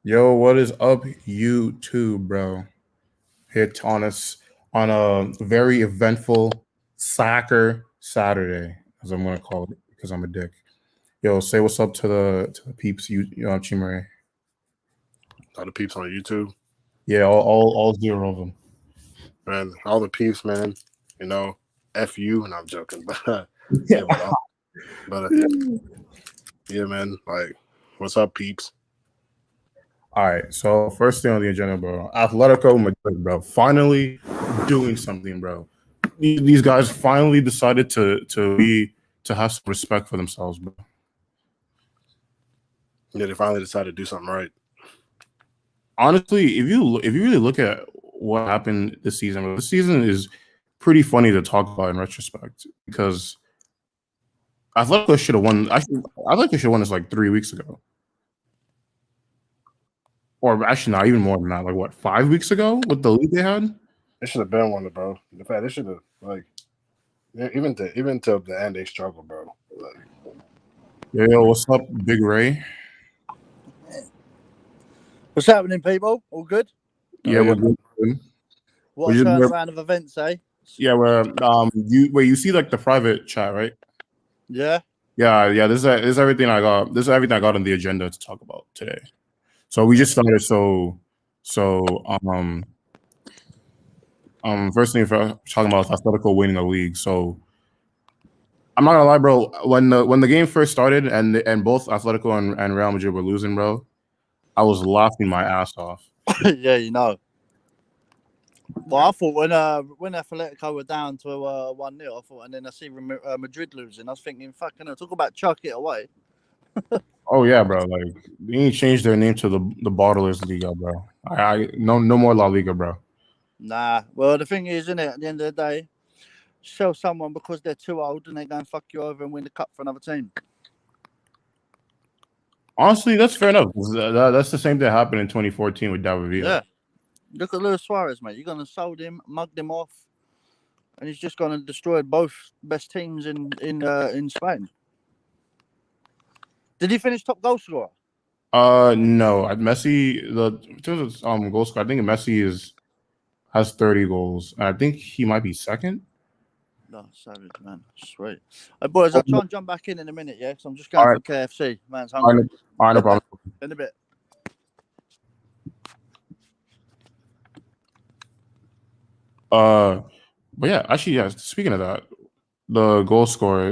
Yo, what is up, YouTube, bro? Hit on us on a very eventful soccer Saturday, as I'm gonna call it, because I'm a dick. Yo, say what's up to the peeps, Chimere. All the peeps on YouTube, Yeah, all zero of them. man. All the peeps, man. You know, f you, and I'm joking, but Yeah. yeah, but yeah, man. Like, what's up, peeps? All right. So first thing on the agenda, bro. Atletico Madrid, bro. Finally doing something, bro. These guys finally decided to have some respect for themselves, bro. Yeah, they finally decided to do something right. Honestly, if you really look at what happened this season is pretty funny to talk about in retrospect because Atletico should have won. Actually, Atletico should have won this like 3 weeks ago, or actually not even more than that. Like what, 5 weeks ago with the lead they had. They should have been one, bro. In fact, they should have yeah, even till the end they struggled, bro. Like, Yo, what's up, Big Ray? What's happening, people? All good? Yeah, yeah, we're good. What We a just turnaround of events, eh? yeah, we're you see like the private chat, right? Yeah. Yeah. This is everything I got. This is everything I got on the agenda to talk about today. So we just started. So first thing for talking about is Atletico winning the league. So I'm not gonna lie, bro. When the game first started and both Atletico and Real Madrid were losing, bro, I was laughing my ass off. Yeah, you know. Well, I thought when Atletico were down to 1-0, I thought, and then I see Madrid losing, I was thinking, fucking hell, talk about chuck it away. Oh yeah, bro. Like they need to change their name to the Bottlers Liga, bro. I no more La Liga, bro. Nah. Well, the thing is, isn't it, at the end of the day, sell someone because they're too old and they go and fuck you over and win the cup for another team. Honestly, that's fair enough. That's the same thing that happened in 2014 with David Villa. Yeah. Look at Luis Suarez, mate. You're going to sold him, mugged him off, and he's just going to destroy both best teams in Spain. Did he finish top goal scorer? No, Messi the in terms of goal score, I think Messi has 30 goals, and I think he might be second. No, savage, man. Sweet. Hey, boys, Oh, I'll try and jump back in a minute, yeah? Because I'm just all going right, for KFC. Man's all right, hungry. all right, no problem. In a bit. But yeah, actually, yeah. Speaking of that, the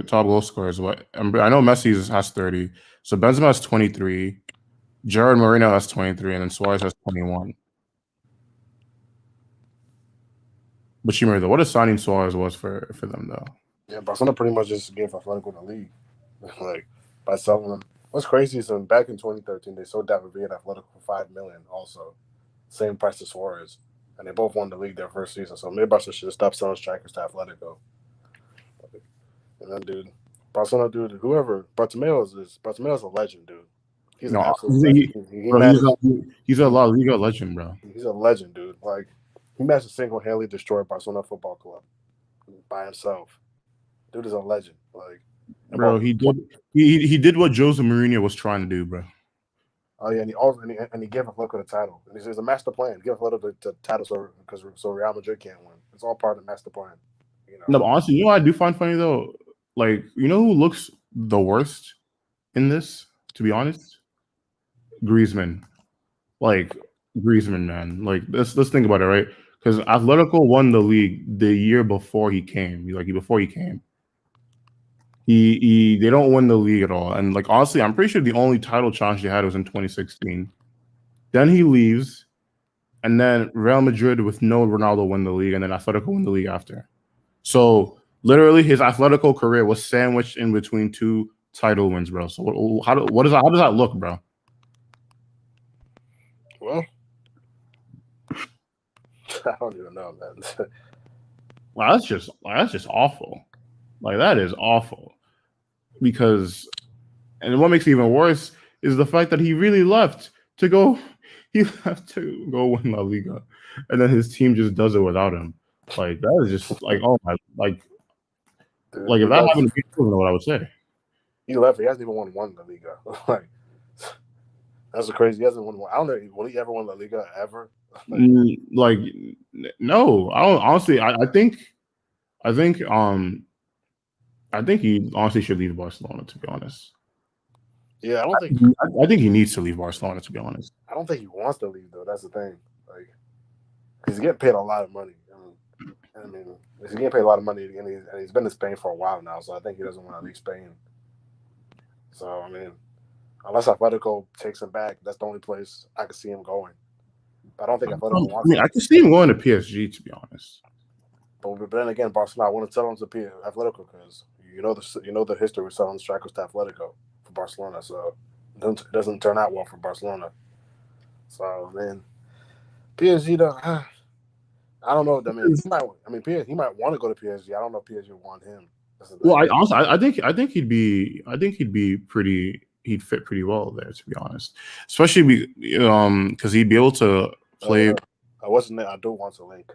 top goal scorer is what I know. Messi has 30, so Benzema has 23, Jared Moreno has 23, and then Suarez has 21. But you remember, what a signing Suarez was for them, though. yeah, Barcelona pretty much just gave Atletico the league, like by selling them. What's crazy is back in 2013 they sold David Villa at Atletico for 5 million, also same price as Suarez, and they both won the league their first season. So maybe Barcelona should have stopped selling strikers to Atletico. And then, dude, Barcelona, dude, whoever Bartomeo's a legend, dude. He's an No, absolute legend. He bro, managed. he's a La Liga legend, bro. He's a legend, dude. Like he managed to single-handedly destroy Barcelona Football Club by himself. Dude is a legend. Like, and Bro, he did what Jose Mourinho was trying to do, bro. oh yeah, and he gave Atletico the title. And it's a master plan. Give Atletico the title so Real Madrid can't win. It's all part of the master plan. You know. No, but honestly, you know what I do find funny though? Like, you know who looks the worst in this, to be honest? Griezmann. Like Griezmann, man. Like let's think about it, right? Because Atletico won the league the year before he came. Before he came. They don't win the league at all. And like honestly, I'm pretty sure the only title challenge they had was in 2016. Then he leaves, and then Real Madrid with no Ronaldo win the league, and then Atletico win the league after. So literally, his Atletico career was sandwiched in between two title wins, bro. So how does that look, bro? Well, I don't even know, man. Well, that's just awful. Like that is awful. Because and what makes it even worse is the fact that he really left to go. He left to go win La Liga, and then his team just does it without him. Like that is just like oh my Dude, like he if that left. happened to me, I don't know what I would say. He left. He hasn't even won the Liga. Like That's crazy. He hasn't won one. I don't know. Will he ever win La Liga ever? Like, no, I don't. Honestly, I think, I think he honestly should leave Barcelona. To be honest, Yeah, I think he needs to leave Barcelona. To be honest, I don't think he wants to leave though. That's the thing. Like, he's getting paid a lot of money. I mean, he's getting paid a lot of money, and he's been in Spain for a while now. So I think he doesn't want to leave Spain. So I mean, unless Atletico takes him back, that's the only place I could see him going. But I don't think Atletico wants. I can see him going to PSG. To be honest, but then again, Barcelona, I want to tell him to Atletico because you know the history with selling strikers to Atletico for Barcelona. So it doesn't turn out well for Barcelona. So man, PSG though, I don't know. I mean, he might want to go to PSG. I don't know if PSG want him. Well, I think he'd fit pretty well there. To be honest, especially because he'd be able to play. What's his name? Abdul wants a link.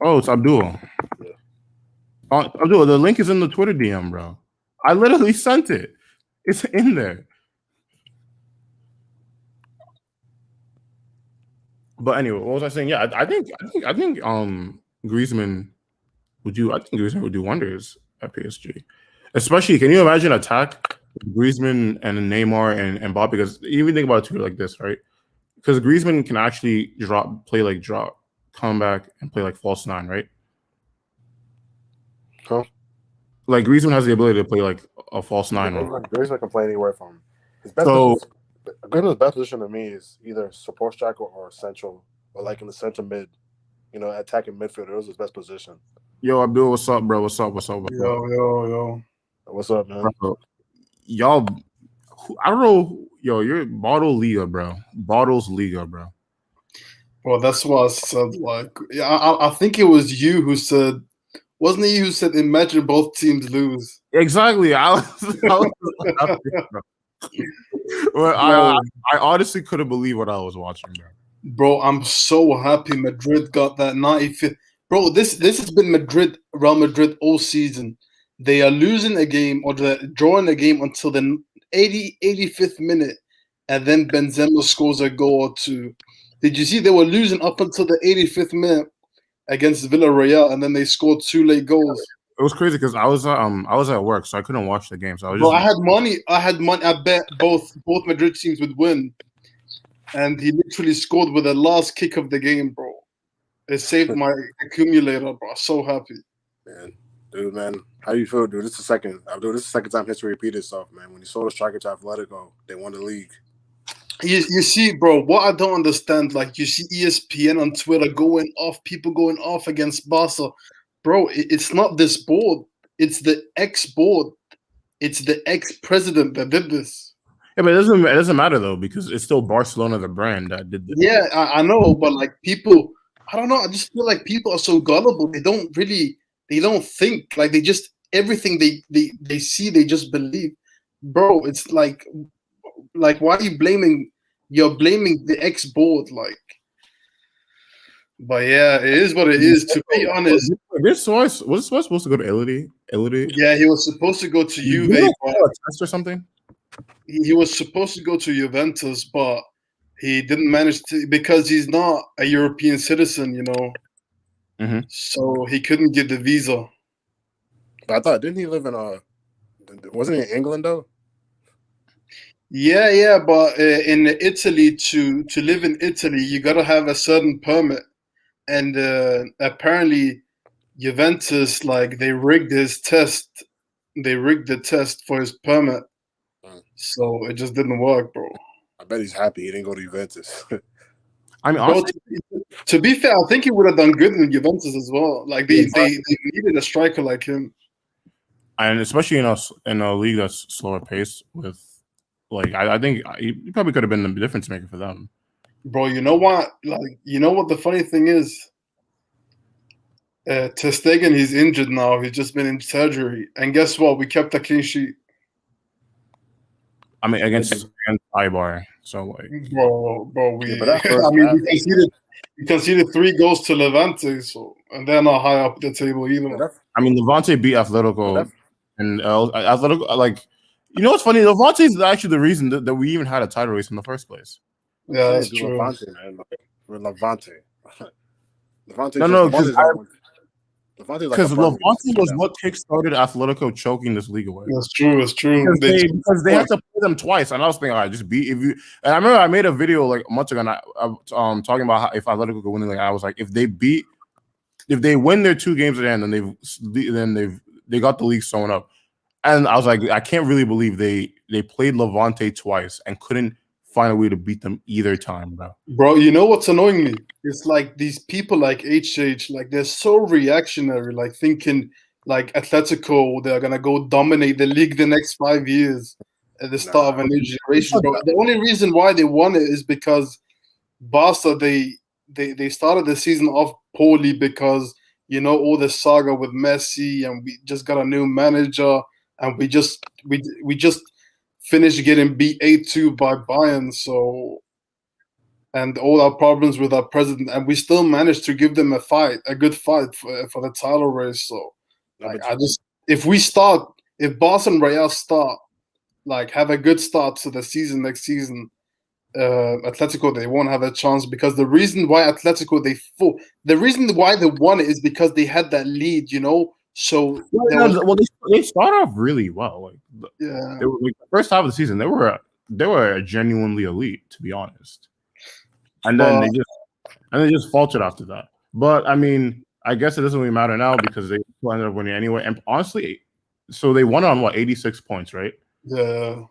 Oh, it's Abdul. Yeah. Abdul, the link is in the Twitter DM, bro. I literally sent it. It's in there. But anyway, what was I saying? Yeah, I think Griezmann would do wonders at PSG. Especially, can you imagine attack Griezmann and Neymar and Mbappe? Because even think about it too like this, right? Because Griezmann can actually come back and play like false nine, right? Huh? Like Griezmann has the ability to play like a false nine. Griezmann can play anywhere from his Griezmann's best position to me is either support striker or central, or like in the center mid. Attacking midfielder. Those is his best position. Yo, Abdul, what's up, bro? What's up? Yo. What's up, man? Bro, y'all, I don't know. Yo, you're Bottles Liga, bro. Bottles Liga, bro. Well, that's what I said. Like, I think it was you who said, wasn't it you who said, imagine both teams lose? Exactly. I honestly couldn't believe what I was watching, bro. Bro, I'm so happy Madrid got that 95th. Bro, this has been Real Madrid all season. They are losing a game or they're drawing a game until the 85th minute, and then Benzema scores a goal or two. Did you see they were losing up until the 85th minute against Villarreal, and then they scored 2 late goals? It was crazy because I was at work, so I couldn't watch the game. So I had money. I bet both Madrid teams would win, and he literally scored with the last kick of the game, bro. It saved my accumulator, bro. So happy, man. How you feel, dude? This is the second time history repeated itself, man. When you saw the striker to Atletico, they won the league. You see, bro, what I don't understand, like you see ESPN on Twitter people going off against Barca. Bro, it's not this board. It's the ex-board. It's the ex-president that did this. Yeah, but it doesn't matter, though, because it's still Barcelona, the brand, that did this. Yeah, I know, but like people, I don't know, I just feel like people are so gullible. They don't think. Like they just, everything they see, they just believe. Bro, it's like why are you blaming? You're blaming the ex-board, like. But yeah, it is what it is. To be honest, this was supposed to go to Italy. Yeah, he was supposed to go to Juve. Test or something. He was supposed to go to Juventus, but he didn't manage to because he's not a European citizen, you know. Mm-hmm. So he couldn't get the visa. But I thought, didn't he live in wasn't he in England though? Yeah, but in Italy, to live in Italy, you gotta have a certain permit, and apparently Juventus, like they rigged his test. They rigged the test for his permit, so it just didn't work, bro. I bet he's happy he didn't go to Juventus. I mean, honestly, to be fair, I think he would have done good in Juventus as well. Like they needed a striker like him, and especially in a league that's slower paced. With like, I think he probably could have been the difference maker for them. Bro, you know what? Like, you know what the funny thing is? Ter Stegen, he's injured now. He's just been in surgery, and guess what? We kept a clean sheet. I mean, against Ibar. So like, bro, we conceded 3 goals to Levante, so and they're not high up the table either. I mean, Levante beat Atletico, and Atletico, like, You know what's funny? Levante is actually the reason that we even had a title race in the first place. Yeah, that's do true. Levante, man. With Levante. Levante's No, Levante's like a because perfect Levante was team. what kickstarted Atletico choking this league away. That's true. That's true. Because they had to play them twice, and I was thinking, all right, just beat if you. And I remember I made a video like months ago, and talking about how if Atletico could win the league. I was like, if they win their 2 games at the end, then they got the league sewn up. And I was like, I can't really believe they played Levante twice and couldn't find a way to beat them either time, Bro, you know what's annoying me? It's like these people like HH, like they're so reactionary, like thinking like Atletico, they're gonna go dominate the league the next 5 years at the start of a new generation, bro. The only reason why they won it is because Barca they started the season off poorly because all the saga with Messi, and we just got a new manager, and we just finished getting beat 8-2 by Bayern, and all our problems with our president, and we still managed to give them a good fight for the title race. So, if Barca and Real start, like, have a good start to the season next season, Atletico, they won't have a chance, because the reason why they won it is because they had that lead, So they started off really well. Like, they were, like, the first half of the season, they were genuinely elite, to be honest. And then they just faltered after that. But I mean, I guess it doesn't really matter now because they ended up winning anyway. And honestly, so they won on 86 points, right? Yeah.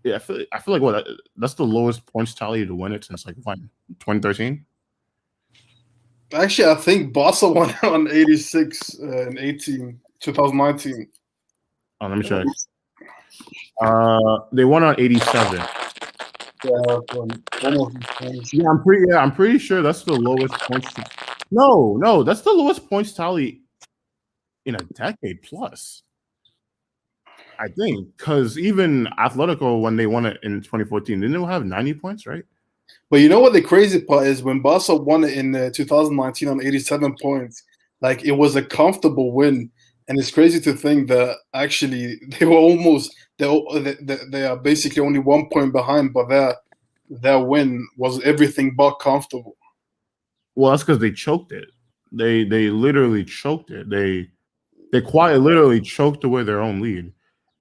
Yeah, I feel like that's the lowest points tally to win it since 2013. Actually, I think Barca won on 86 in 2019. Oh, let me check. They won on 87. I'm pretty sure that's the lowest points. No, that's the lowest points tally in a decade plus. I think, because even Atletico, when they won it in 2014, didn't they have 90 points, right? But you know what the crazy part is? When Barca won it in 2019 on 87 points, like, it was a comfortable win. And it's crazy to think that actually they are basically only 1 point behind, but their win was everything but comfortable. Well, that's because they choked it. They literally choked it. They quite literally choked away their own lead.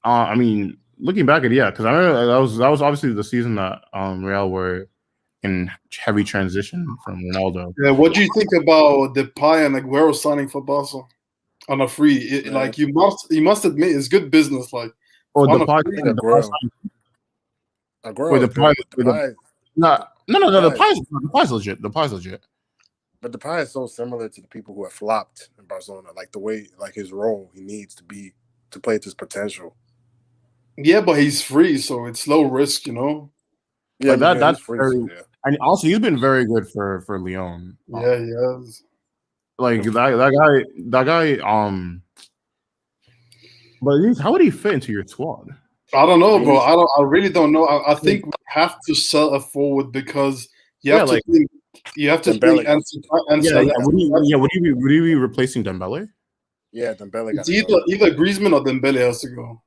I mean, looking back at because I remember that was obviously the season that Real were in heavy transition from Ronaldo. Yeah, what do you think about Depay and Aguero signing for Barca on a free? Like, you must admit, it's good business. Like, Depay Depay's legit. Depay's legit. But Depay is so similar to the people who have flopped in Barcelona, like the way, like his role he needs to play to his potential. Yeah, but he's free, so it's low risk, Yeah, like that's free. And also, he's been very good for Lyon. Yeah, he has. Like that guy. But how would he fit into your squad? I don't know, bro. I really don't know. I think we have to sell a forward because you have to think. You have to think. Would he be replacing Dembele? Yeah, Dembele. It's either Griezmann or Dembele has to go.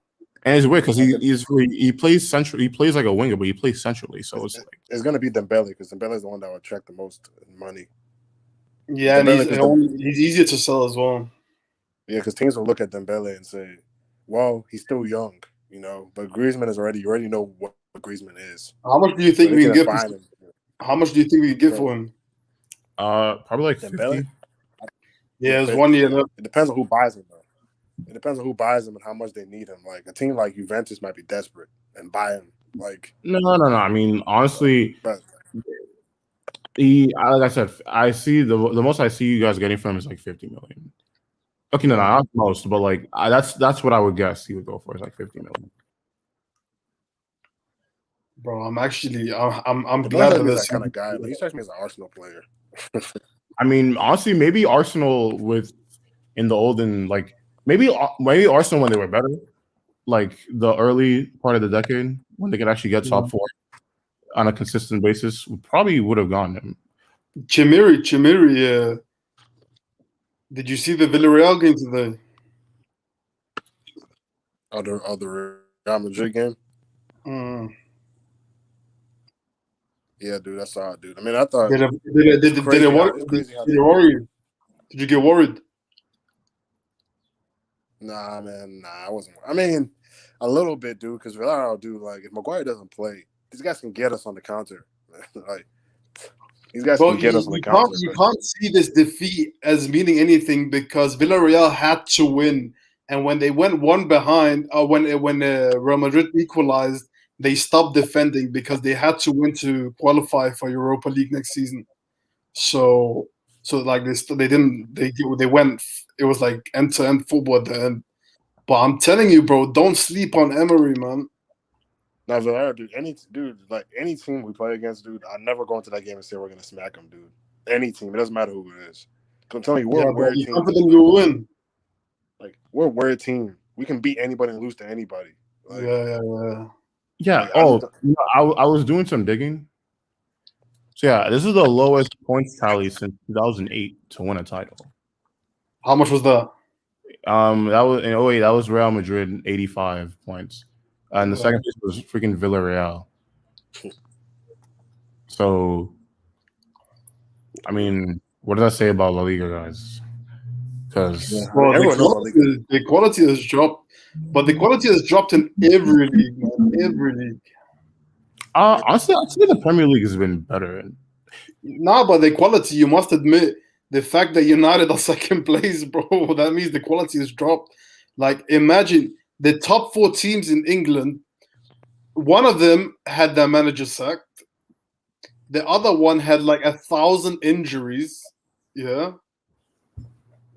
And it's weird because he plays central. He plays like a winger, but he plays centrally. So it's going to be Dembele because Dembele is the one that will attract the most money. Yeah, and he's easier to sell as well. Yeah, because teams will look at Dembele and say, "Well, he's still young, But Griezmann is you already know what Griezmann is." How much do you think we can get? How much do you think we can get for him? Probably like Dembele. 50. Yeah, it's 1 year. It depends on who buys him, though. It depends on who buys him and how much they need him. Like a team like Juventus might be desperate and buy him. Like no. I mean, honestly, like I said, I see the most I see you guys getting from him is like 50 million. Okay, no, not most, but like that's what I would guess he would go for, is like 50 million. Bro, I'm glad that this kind of guy. Like, he strikes me as an Arsenal player. I mean, honestly, maybe Arsenal in the olden, like maybe Arsenal when they were better, like the early part of the decade when they could actually get top 4 on a consistent basis, probably would have gone him. Chimiri. Did you see the Villarreal game today? The Real Madrid game. Mm. Yeah, dude, that's odd, dude. I mean, I thought Did it's it crazy how did it worry you? Did you get worried? Nah, man, nah, I wasn't. I mean, a little bit, dude, because Villarreal, dude, like if Maguire doesn't play, these guys can get us on the counter. Like these guys Bro, can get us on the you counter. can't see this defeat as meaning anything because Villarreal had to win, and when they went one behind, when Real Madrid equalized, they stopped defending because they had to win to qualify for Europa League next season. So like they didn't they went. It was like end to end football at the end. But I'm telling you, bro, don't sleep on Emery, man. Now, Villarreal, dude, like any team we play against, dude, I never go into that game and say we're gonna smack them, dude. Any team, it doesn't matter who it is. 'Cause I'm telling you, we're Yeah, a bro, weird you team. confident you'll win. Like we're a weird team. We can beat anybody and lose to anybody. Like, Yeah. Like, I was doing some digging. So yeah, this is the lowest points tally since 2008 to win a title. How much was that? That was in 08, that was Real Madrid, 85 points. And the Wow. second place was freaking Villarreal. So, I mean, what does that say about La Liga, guys? Because I mean, Bro, everyone knows how they the quality has dropped, but the quality has dropped in every league, man. Every league. honestly, I'd say the Premier League has been better. Nah, but the quality, you must admit, the fact that United are second place, bro, that means the quality has dropped. Like, imagine the top 4 teams in England, one of them had their manager sacked. The other one had like 1,000 injuries. Yeah.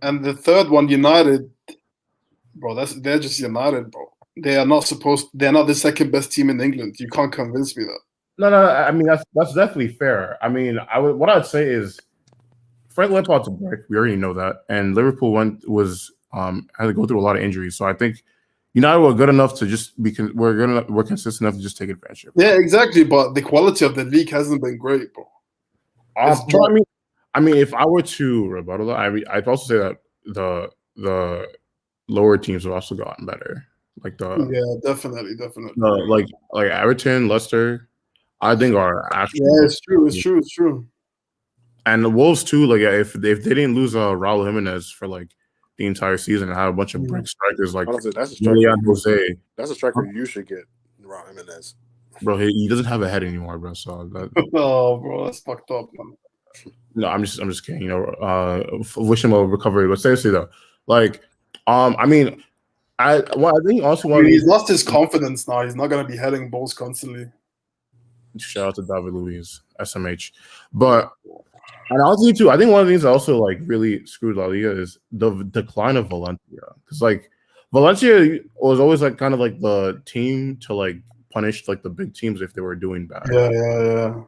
And the third one, United, bro, they're just United, bro. They're not the second best team in England. You can't convince me that. No. I mean, that's definitely fair. I mean, what I'd say is Frank Lampard's a break. We already know that, and Liverpool had to go through a lot of injuries. So I think United were good enough to just we're consistent enough to just take advantage of it. Yeah, exactly. But the quality of the league hasn't been great, bro. But I mean, if I were to rebuttal that, I'd also say that the lower teams have also gotten better. Like definitely. like Everton, Leicester, I think are actually It's true. And the Wolves too. Like if they didn't lose Raul Jimenez for like the entire season and had a bunch of break strikers like Honestly, that's a Julian striker. Jose. That's a striker you should get, Raul Jimenez. Bro, he doesn't have a head anymore, bro. So Oh, bro, that's fucked up, man. No, I'm just kidding. Wish him a recovery. But seriously though, like, I mean, I think also He's lost his confidence now. He's not gonna be heading balls constantly. Shout out to David Luiz, SMH. But and also too, I think one of the things that also like really screwed La Liga is the decline of Valencia. Because like Valencia was always like kind of like the team to like punish like the big teams if they were doing bad. Yeah.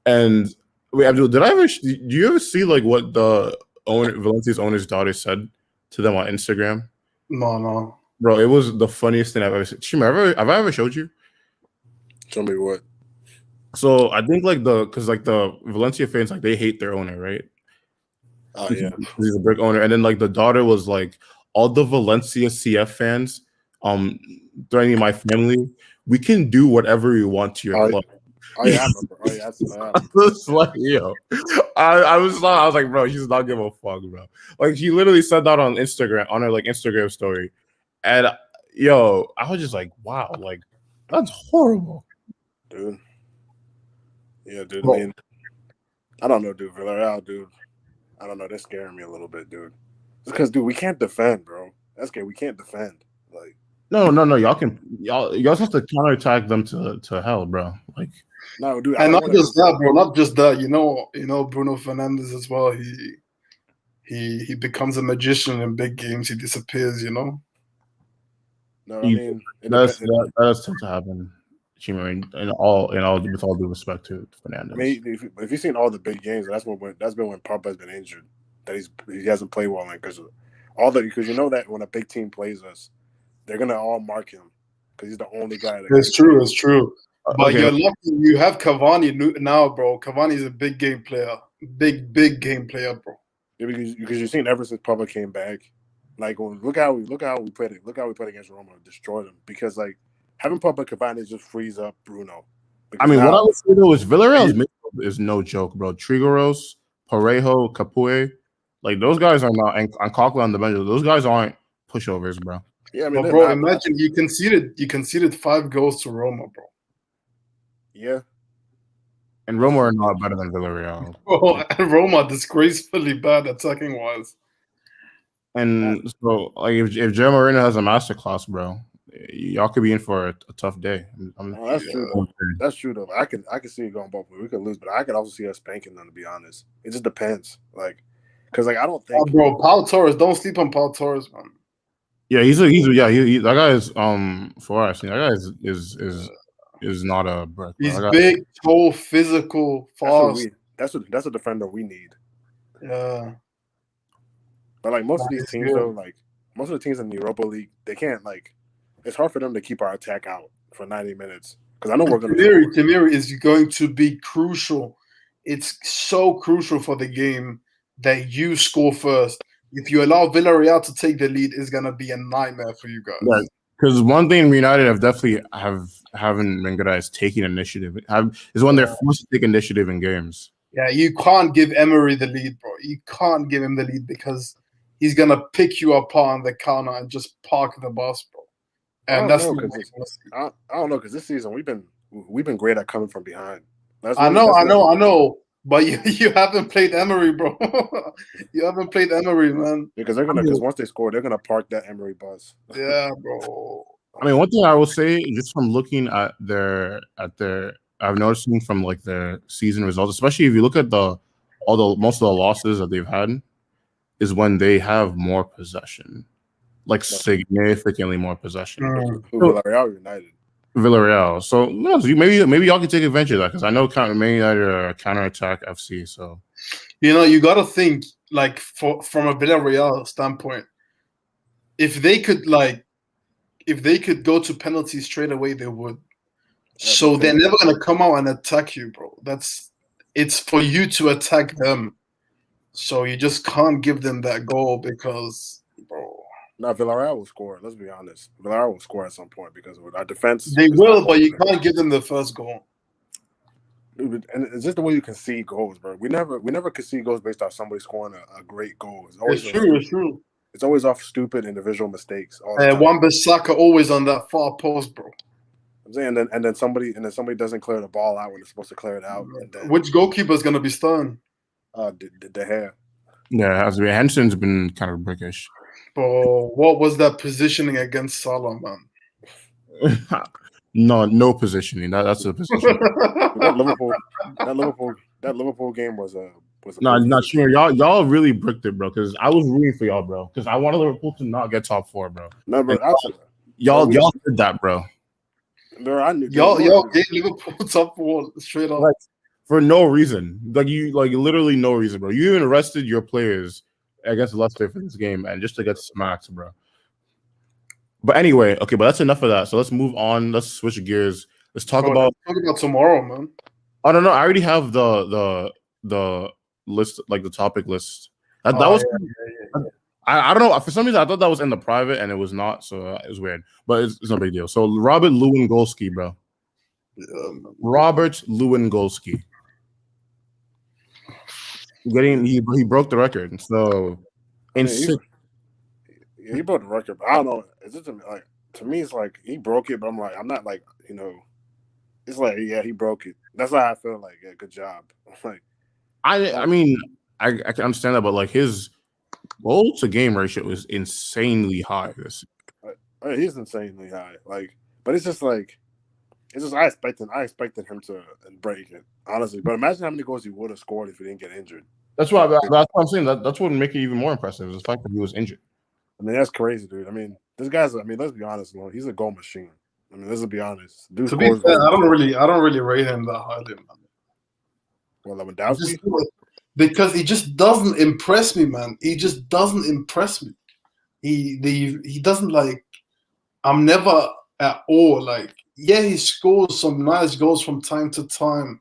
And wait, Abdul, do you ever see like what the Valencia's owner's daughter said to them on Instagram? No. Bro, it was the funniest thing I've ever seen. Shima, have I ever showed you? Show me what? So I think like because like the Valencia fans, like they hate their owner, right? Oh yeah, He's a brick owner. And then like the daughter was like, all the Valencia CF fans threatening my family, we can do whatever we want to your club. Oh yeah, I remember. Oh yeah, I was like, yo, I was like, bro, she's not give a fuck, bro. Like she literally said that on Instagram, on her like Instagram story, and yo, I was just like, wow, like that's horrible, dude. Yeah, dude. I mean, I don't know, dude. Villarreal, dude. I don't know. They're scaring me a little bit, dude. It's because, dude, we can't defend, bro. That's okay. We can't defend. Like, no. Y'all have to counterattack them to hell, bro. Like. No, dude. And not just that, bro. Not just that. You know, Bruno Fernandes as well. He becomes a magician in big games. He disappears. You know. No, I mean that does tend to happen. In all with all due respect to Fernandes. I mean, if you've seen all the big games, that's been when Pogba's been injured. That he hasn't played well in because you know that when a big team plays us, they're gonna all mark him because he's the only guy. It's true. But you're lucky you have Cavani now, bro. Cavani's a big game player. Big game player, bro. Yeah, because you've seen ever since Pogba came back, like look how we played it. Look how we played against Roma, destroyed them. Because like having Pogba Cavani just frees up Bruno. I mean, what I would say though is Villarreal's midfield is no joke, bro. Trigoros, Parejo, Capoue, like those guys are not, and Coquelin on the bench. Those guys aren't pushovers, bro. Yeah, I mean, But bro, imagine you conceded 5 goals to Roma, bro. Yeah. And Roma are not better than Villarreal. Bro, and Roma disgracefully bad attacking wise. And so, like, if Joe Marino has a masterclass, bro, y'all could be in for a tough day. That's true. Though. That's true though. I can see it going both ways. We could lose, but I could also see us spanking them. To be honest, it just depends. Like, because I don't think. Bro, Pau Torres. Don't sleep on Pau Torres, man. Yeah, that guy is for us. That guy is not a brick. He's big, tall, physical, fast. That's a defender we need. Yeah. But like most of these teams though, like most of the teams in the Europa League, they can't like. It's hard for them to keep our attack out for 90 minutes because I know we're going to. Tamiri is going to be crucial. It's so crucial for the game that you score first. If you allow Villarreal to take the lead, it's going to be a nightmare for you guys. Yeah, because one thing United haven't been good at is taking initiative. Is when they're forced to take initiative in games. Yeah, you can't give Emery the lead, bro. You can't give him the lead because he's going to pick you apart on the counter and just park the bus, bro. And I don't know because this season we've been great at coming from behind. I know. But you haven't played Emery, bro. You haven't played Emery, man. Because once they score, they're gonna park that Emery bus. Yeah, bro. I mean, one thing I will say, just from looking at their, I've noticed from like their season results, especially if you look at most of the losses that they've had, is when they have more possession. Like significantly more possession. Villarreal United. Villarreal. So maybe y'all can take advantage of that because I know Man United are a counterattack FC. So you got to think like from a Villarreal standpoint, if they could go to penalties straight away, they would. So they're never gonna come out and attack you, bro. It's for you to attack them. So you just can't give them that goal because, bro. No, Villarreal will score. Let's be honest. Villarreal will score at some point because of our defense. They will, but you can't give them the first goal. Dude, and it's just the way you concede goals, bro. We never concede goals based off somebody scoring a great goal. It's true. It's always off stupid individual mistakes. Wan-Bissaka always on that far post, bro. I'm saying, and then somebody doesn't clear the ball out when they're supposed to clear it out. And then, which goalkeeper is gonna be starting? De Gea. Yeah, Henson's been kind of brickish. Bro, what was that positioning against Salah, man? No positioning. That's a position. that Liverpool game was not sure. Y'all really bricked it, bro. Because I was rooting for y'all, bro. Because I wanted Liverpool to not get top 4, bro. No, bro. Y'all did that, bro. Bro, I knew y'all gave Liverpool top 4 straight up. Like, for no reason. Literally no reason, bro. You even arrested your players against Leicester for this game and just to get smacked, bro. But anyway, okay, but that's enough of that. So let's move on. Let's switch gears. Let's talk about tomorrow, man. I don't know. I already have the list, like the topic list. That was. Yeah. I don't know. For some reason, I thought that was in the private, and it was not. So it was weird. But it's no big deal. So Robert Lewandowski, bro. Robert Lewandowski. He broke the record. So he broke the record. But I don't know. Is it to me? It's like he broke it, but I'm not like It's like he broke it. That's how I feel. Like good job. Like I mean I can understand that, but like his goal to game ratio is insanely high. He's insanely high. Like, but it's just like. It's just I expected him to break it, honestly. But imagine how many goals he would have scored if he didn't get injured. That's what I'm saying. That's what would make it even more impressive is the fact that he was injured. I mean, that's crazy, dude. I mean, this guy's. I mean, let's be honest, man. He's a goal machine. I mean, let's be honest. Dude, to be fair, I don't really rate him that highly, man. Well, Lewandowski, because he just doesn't impress me, man. He just doesn't impress me. He doesn't like. I'm never at all like. Yeah, he scores some nice goals from time to time,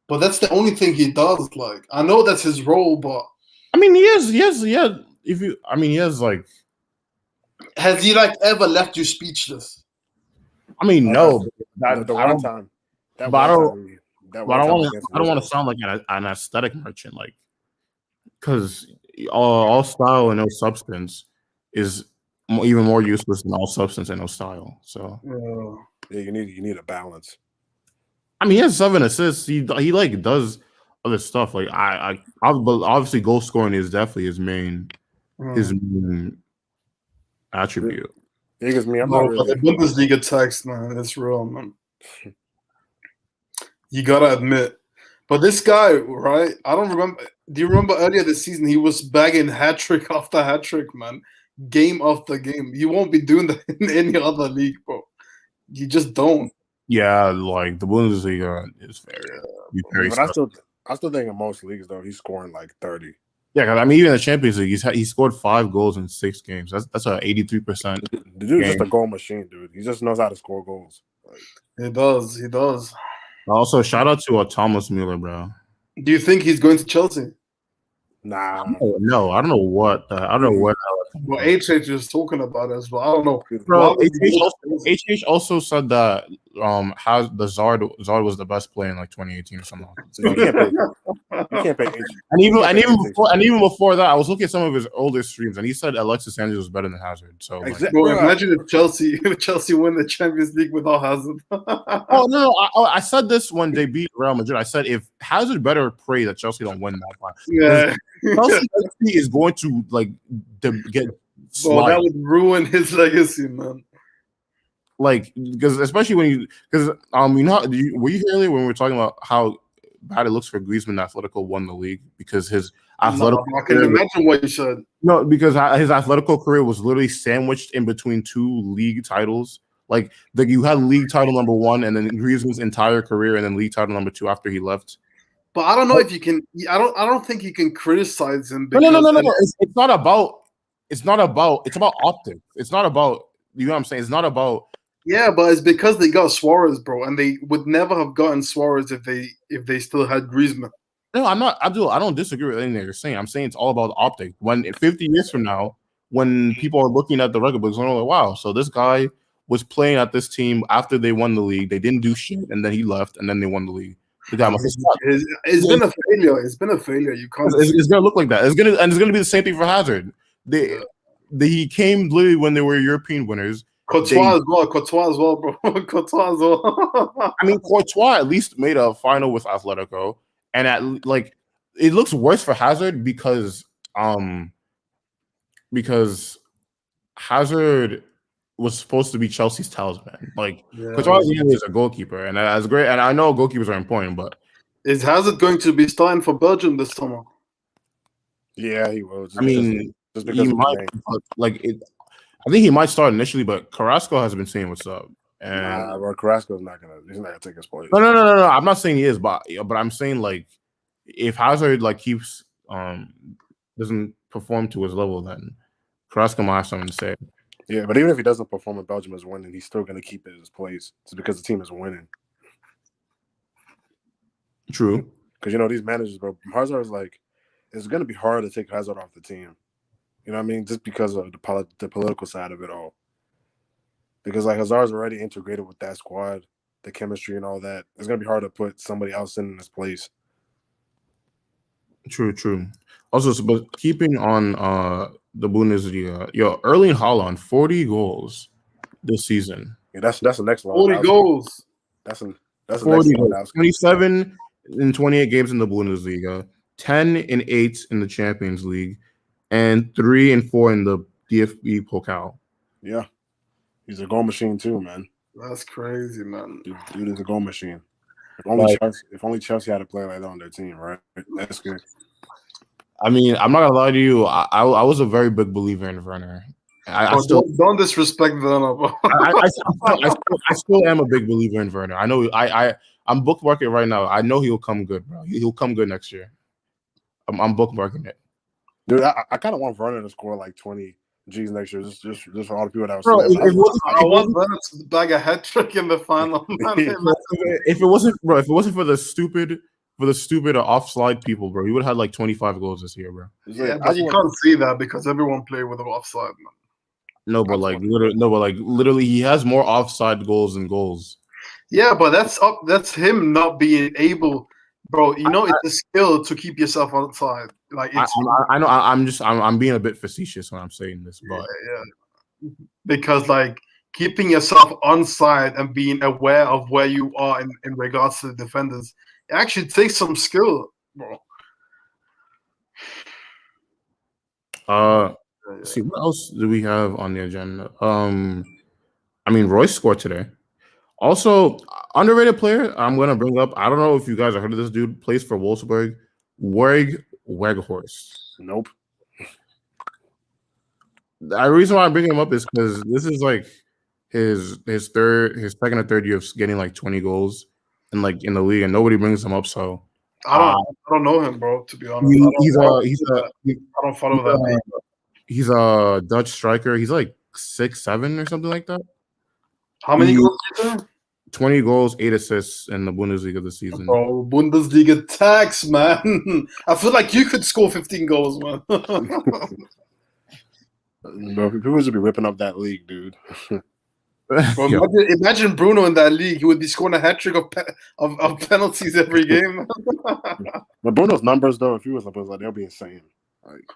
but that's the only thing he does. Like, I know that's his role, but I mean, he has. He has like. Has he like ever left you speechless? I mean, no, The I one don't. time, that But I one don't. time, that But I one don't time want to. against I don't want to Wizards. sound like an aesthetic merchant, like because all style and no substance is even more useless than all substance and no style. So Yeah, you need a balance. I mean, he has 7 assists. He like does other stuff. Like but obviously goal scoring is definitely his main attribute. Yeah, because me, I'm No, not but the really. Bundesliga tax, man, it's real, man. You gotta admit. But this guy, right? I don't remember. Do you remember earlier this season he was bagging hat trick after hat trick, man, game after game. You won't be doing that in any other league, bro. You just don't. Yeah, like the Bundesliga is very But I special. still think in most leagues though he's scoring like 30. Yeah, 'cause I mean, even in the Champions League, he scored 5 goals in 6 games. That's a 83%. The dude's just game. a goal machine, dude. He just knows how to score goals. Like, He does. He does. Also, shout out to Thomas Mueller, bro. Do you think he's going to Chelsea? nah, No, I don't know what. I don't know what. Well, HH is talking about it as well. I don't know. Bro, Why would he go to Chelsea? HH also said that how the Zard was the best player in like 2018 or something. so you can't pay H. And even before that, I was looking at some of his older streams, and he said Alexis Sanchez was better than Hazard. So like, Exactly. Bro, imagine if Chelsea win the Champions League without Hazard. oh no, I said this when they beat Real Madrid. I said if Hazard better pray that Chelsea don't win that one. Yeah. Chelsea is going to like get Bro, that slide. would ruin his legacy, man. Like because especially when you were you here earlier when we were talking about how bad it looks for Griezmann that Atletico won the league because his Atletico I can imagine what you said. No, because his Atletico career was literally sandwiched in between 2 league titles. Like you had league title number 1 and then Griezmann's entire career and then league title number 2 after he left. But I don't know if you can. I don't think you can criticize him. No. It's not about. It's about optics. It's not about. You know what I'm saying? It's not about. Yeah, but it's because they got Suarez, bro, and they would never have gotten Suarez if they still had Griezmann. No, I'm not. I don't disagree with anything you're saying. I'm saying it's all about optics. When 50 years from now, when people are looking at the record books, they're like, wow, so this guy was playing at this team after they won the league. They didn't do shit, and then he left, and then they won the league. The guy must have sucked. It's been a failure. It's been a failure. You can't. It's gonna look like that. It's gonna be the same thing for Hazard. He came literally when they were European winners. Courtois as well, bro. Courtois as well. I mean, Courtois at least made a final with Atletico, and it looks worse for Hazard because Hazard was supposed to be Chelsea's talisman. Like Courtois is a goalkeeper, and that's great. And I know goalkeepers are important, but is Hazard going to be starting for Belgium this summer? Yeah, he will. I mean, he might. I think he might start initially, but Carrasco has been saying what's up. And Carrasco's not gonna take his place. No. I'm not saying he is, but I'm saying like if Hazard keeps doesn't perform to his level, then Carrasco might have something to say. Yeah, but even if he doesn't perform in Belgium as winning, he's still gonna keep it his place. It's because the team is winning. True. Because these managers, bro, Hazard is it's gonna be hard to take Hazard off the team. You know what I mean? Just because of the political side of it all. Because Hazard's already integrated with that squad, the chemistry and all that. It's gonna be hard to put somebody else in his place. True. Also, but keeping on the Bundesliga, Erling Haaland, 40 goals this season. Yeah, that's the next level. 40 goals. That's the 40 next goals. 27 in 28 games in the Bundesliga, 10 in 8 in the Champions League, and 3 and 4 in the DFB Pokal. Yeah. He's a goal machine too, man. That's crazy, man. Dude is a goal machine. If only Chelsea had a player like that on their team, right? That's good. I mean, I'm not gonna lie to you. I was a very big believer in Werner. Don't disrespect Werner, bro. I still am a big believer in Werner. I know. I'm bookmarking right now. I know he'll come good, bro. He'll come good next year. I'm bookmarking it. Dude, I kind of want Werner to score 20 G's next year, just for all the people that was. Bro, I want Werner to bag a hat trick in the final. If it wasn't for the stupid offside people, bro, he would have had 25 goals this year, bro. Yeah, but you can't see that because everyone played with an offside, man. No, but like literally, he has more offside goals than goals. Yeah, but that's him not being able, bro. You know, it's a skill to keep yourself outside. Like it's I know. I'm being a bit facetious when I'm saying this, but because like keeping yourself onside and being aware of where you are in regards to the defenders, it actually takes some skill, bro. See, what else do we have on the agenda? I mean, Royce scored today. Also, underrated player. I'm gonna bring up. I don't know if you guys have heard of this dude. Plays for Wolfsburg. Weghorst. Nope. The reason why I'm bringing him up is because this is like his second or third year of getting like 20 goals and like in the league, and nobody brings him up. So I don't know him, bro. To be honest, I don't follow that league. He's a Dutch striker. He's like 6'7" or something like that. How many goals did you do? 20 goals, 8 assists in the Bundesliga this season. Bro, Bundesliga tax, man. I feel like you could score 15 goals, man. Bro, people should be ripping up that league, dude. Bro, imagine Bruno in that league. He would be scoring a hat trick of penalties every game. But Bruno's numbers, though, if he was up, they'll be insane. Like,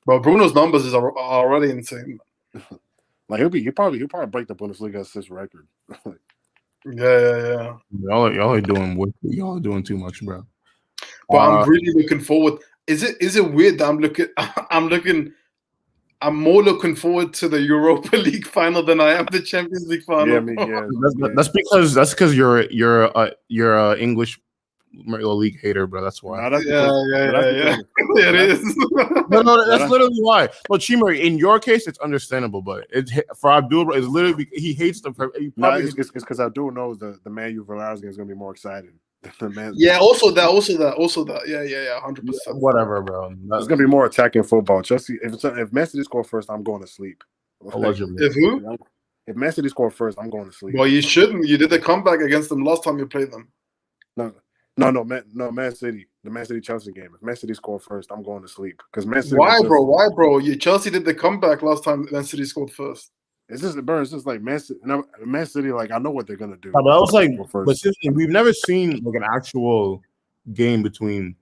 bro, Bruno's numbers is already insane. Like he'll probably break the Bundesliga assist record. Yeah. Y'all are doing too much, bro. But I'm really looking forward. Is it weird that I'm more looking forward to the Europa League final than I am the Champions League final? That's because you're a English league hater, bro. That's why. Yeah. It is. No, that's literally why. But Chima, in your case, it's understandable. But for Abdul, bro, it's literally he hates the. It's because Abdul knows the Man U Villarreal game is gonna be more exciting. Yeah, also that. Yeah, 100%. Whatever, bro. It's gonna be more attacking football. Chelsea, if Man City score first, I'm going to sleep. Allegedly. If who? If Man City score first, I'm going to sleep. Well, you shouldn't. You did a comeback against them last time you played them. No, Man City. The Man City Chelsea game. If Man City score first, I'm going to sleep. Because Man City. Why, bro? Chelsea did the comeback last time Man City scored first. It's just like Man City. Like I know what they're gonna do. But I was like, but seriously, we've never seen like an actual game between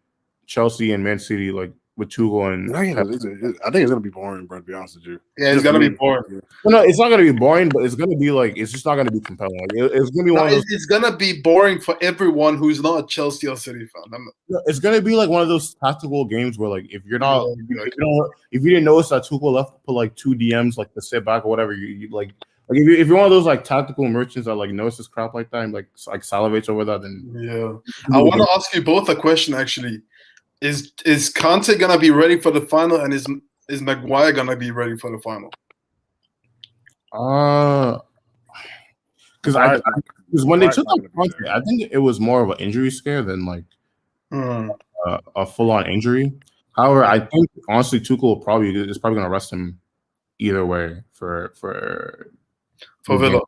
Chelsea and Man City, like with Tuchel and. I think it's gonna be boring, bro. To be honest with you. Yeah, it's gonna be boring. No, it's not gonna be boring, but it's gonna be like it's just not gonna be compelling. Like, it's gonna be one of those. It's gonna be boring for everyone who's not a Chelsea or City fan. It's gonna be like one of those tactical games where, like, if you're not, if you didn't notice that Tuchel left to put like 2 DMs like to sit back or whatever, you like if you're one of those like tactical merchants that like notices crap like that and like salivates over that, then I want to ask you both a question actually. Is Kante gonna be ready for the final, and is Maguire gonna be ready for the final? Because when they took out Kante, I think it was more of an injury scare than like a full-on injury. However, I think honestly Tuchel is probably gonna rest him either way for Villa.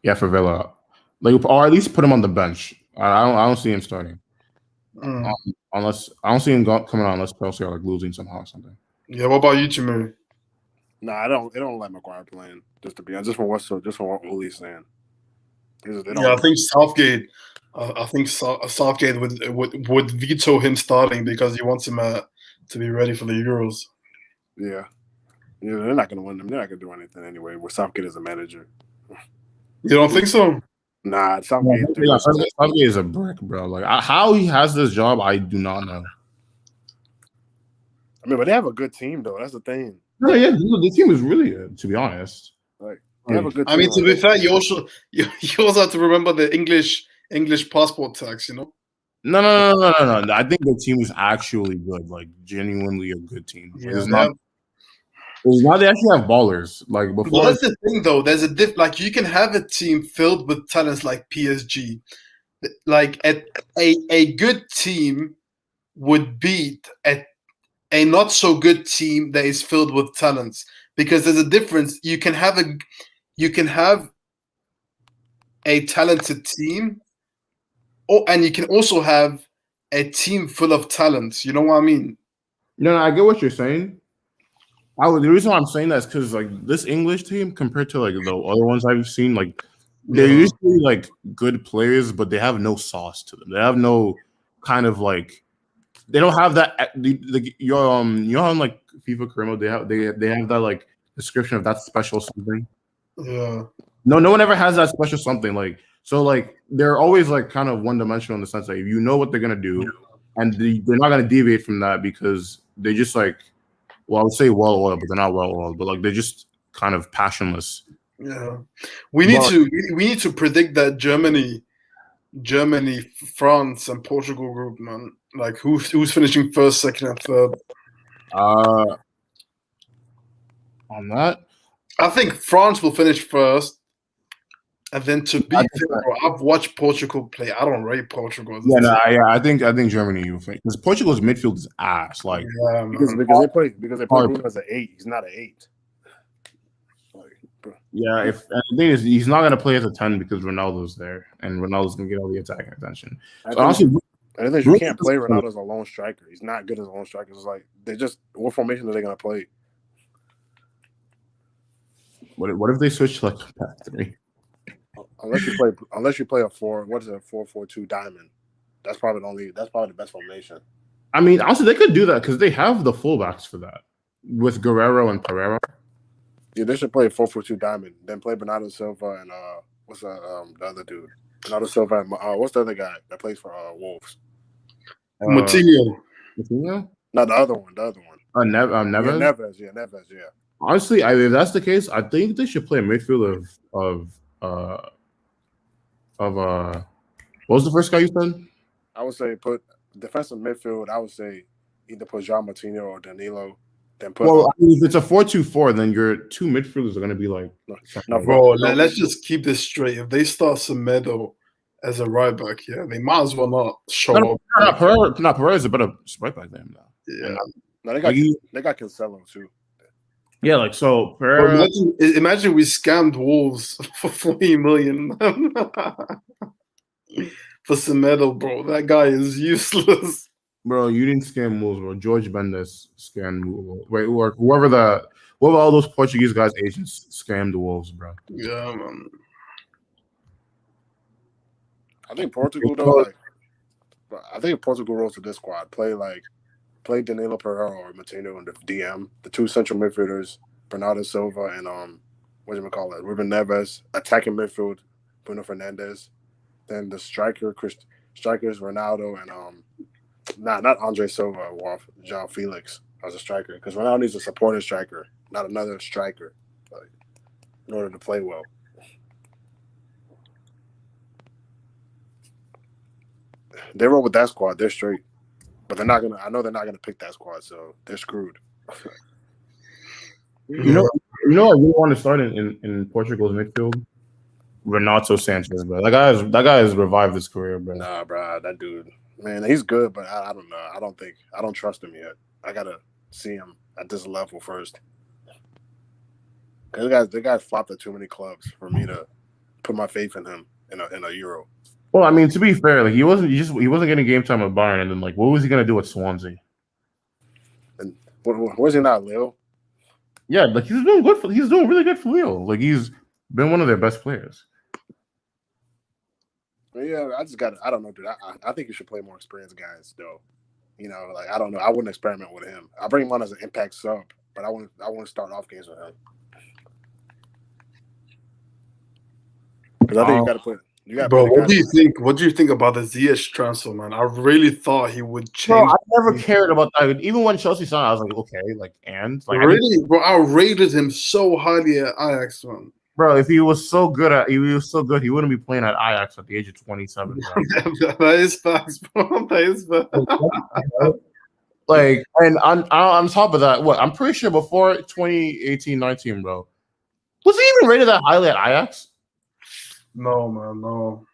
Yeah, for Villa, like, or at least put him on the bench. I don't see him starting. Unless I don't see him coming on unless Chelsea are like losing somehow or something. Yeah, what about you, Chimuri? No, I don't like Maguire playing. Just to be honest, just from what Uli's saying. I think Southgate. Southgate would veto him starting because he wants him to be ready for the Euros. Yeah, they're not going to win them. They're not going to do anything anyway. With Southgate as a manager. You don't think so? Nah, Southgate is a brick, bro. Like how he has this job, I do not know. I mean, but they have a good team though. That's the thing. Yeah, the team is really good, to be honest. Like they have a good team. I mean, to be fair, you also have to remember the English passport tax. You know. No. I think the team is actually good, like genuinely a good team. Yeah, it's not they actually have ballers. Like before. Well, that's the thing, though. There's a like you can have a team filled with talents like PSG. Like a good team would beat a not so good team that is filled with talents, because there's a difference. You can have a talented team, and you can also have a team full of talents. You know what I mean? No, I get what you're saying. The reason why I'm saying that is because like this English team compared to like the other ones I've seen, like they're Yeah. usually like good players, but they have no sauce to them. They have no kind of like they don't have that. You're on like FIFA Career Mode. They have that like description of that special something. Yeah. No one ever has that special something like so. Like they're always like kind of one dimensional in the sense that you know what they're gonna do, and they're not gonna deviate from that because they just like. Well, I would say well oiled, but they're not well oiled. But like they're just kind of passionless. Yeah. We need to predict that Germany, France, and Portugal group, man. Like who's finishing first, second, and third? On that, I think France will finish first, and then to be fair, bro, I've watched Portugal play. I don't rate Portugal. I think Germany will finish because Portugal's midfield is ass. Like because they play Bruno as an 8. He's not an 8. Yeah, and the thing is, he's not gonna play as a 10 because Ronaldo's there, and Ronaldo's gonna get all the attacking attention. So honestly, I think you can't play Ronaldo as a lone striker. He's not good as a lone striker. It's like what formation are they gonna play? What if they switch to like back 3? Unless you play a 4-4-2 diamond. That's probably the best formation. I mean, honestly, they could do that because they have the fullbacks for that with Guerrero and Pereira. Yeah, they should play a 4-4-2 diamond. Then play Bernardo Silva and what's the other dude? Bernardo Silva and what's the other guy that plays for Wolves? Moutinho. No, the other one. Neves. Yeah, Neves. Yeah. Honestly, if that's the case, I think they should play a midfield of what was the first guy you said? I would say put defensive midfield. I would say either put João Moutinho or Danilo. Then put. Well, if it's a 4-2-4, then your two midfielders are going to be like. No, bro, let's just keep this straight. If they start Semedo as a right back, yeah, they might as well not show up. Pereira is a better right back than him now. Yeah. No, they got Cancelo too. Yeah, like so. Pereira, imagine we scammed Wolves for 40 million for Semedo, bro. That guy is useless. Bro, you didn't scam Wolves, bro. George Mendes scammed Wolves. Wait, or whoever all those Portuguese guys agents scammed the Wolves, bro. Yeah, man. I think Portugal though, Portugal rolls to this squad. Play Danilo Pereira or Moutinho in the DM. The two central midfielders, Bernardo Silva and Ruben Neves. Attacking midfield, Bruno Fernandes. Then the strikers Ronaldo and not Andre Silva or João Felix as a striker because Ronaldo needs a supporting striker, not another striker, in order to play well. They roll with that squad, they're straight. But they're not gonna. I know they're not gonna pick that squad, so they're screwed. You know, I really want to start in Portugal's midfield. Renato Sanchez, bro. That guy has revived his career, bro. Nah, bro, that dude, man, he's good, but I don't know. I don't trust him yet. I gotta see him at this level first. Cause the guy flopped at too many clubs for me to put my faith in him in a Euro. Well, I mean, to be fair, like he wasn't getting game time at Bayern, and then like, what was he gonna do at Swansea? And was he not Lille? Yeah, like he's doing really good for Lille. Like he's been one of their best players. Yeah, I don't know, dude. I think you should play more experienced guys, though. You know, like I don't know. I wouldn't experiment with him. I bring him on as an impact sub, but I wouldn't start off games with him. Because I think you got to put. Bro, what do you think? What do you think about the Ziyech transfer, man? I really thought he would change. Bro, I never cared about that. Even when Chelsea signed, I was like, okay, like, and like, really, bro, I rated him so highly at Ajax, man. Bro, if he was so good, he wouldn't be playing at Ajax at the age of 27. Bro. That is facts, bro. That is facts. Like, and on top of that, I'm pretty sure before 2018-19, bro, was he even rated that highly at Ajax? No, man, no.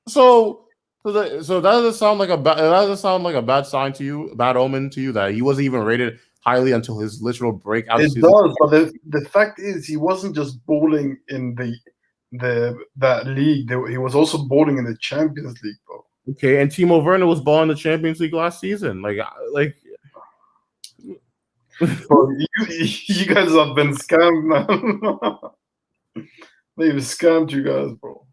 So that doesn't sound like a bad sign to you, bad omen to you that he wasn't even rated highly until his literal breakout season. It does, but the fact is, he wasn't just balling in that league. He was also balling in the Champions League, bro. Okay, and Timo Werner was balling in the Champions League last season. Like Bro, you guys have been scammed, man. They've scammed you guys, bro.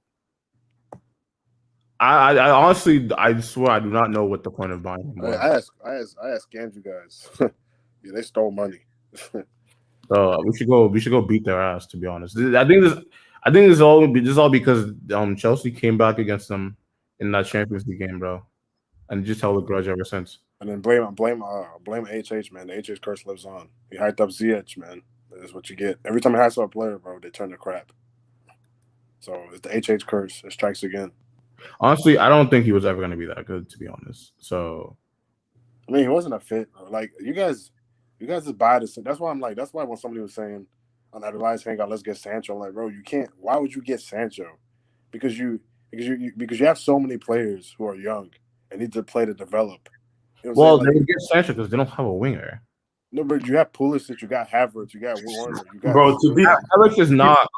I honestly, I swear, I do not know what the point of buying him was. I scammed you guys. Yeah, they stole money. We should go beat their ass. To be honest, I think this is all because Chelsea came back against them in that Champions League game, bro, and just held a grudge ever since. And then blame HH, man. The HH curse lives on. He hyped up ZH, man. That's what you get. Every time he hypes up a player, bro, they turn to crap. So it's the HH curse. It strikes again. Honestly, I don't think he was ever going to be that good, to be honest. So, I mean, he wasn't a fit. Like you guys just buy this. That's why when somebody was saying on that Elias Hangout, let's get Sancho. I'm like, bro, you can't. Why would you get Sancho? Because you have so many players who are young and need to play to develop. You know well, like, they would get Sancho because they don't have a winger. No, but you have Pulisic, you got Havertz, you got Warner, you got. Bro, to be Havertz is not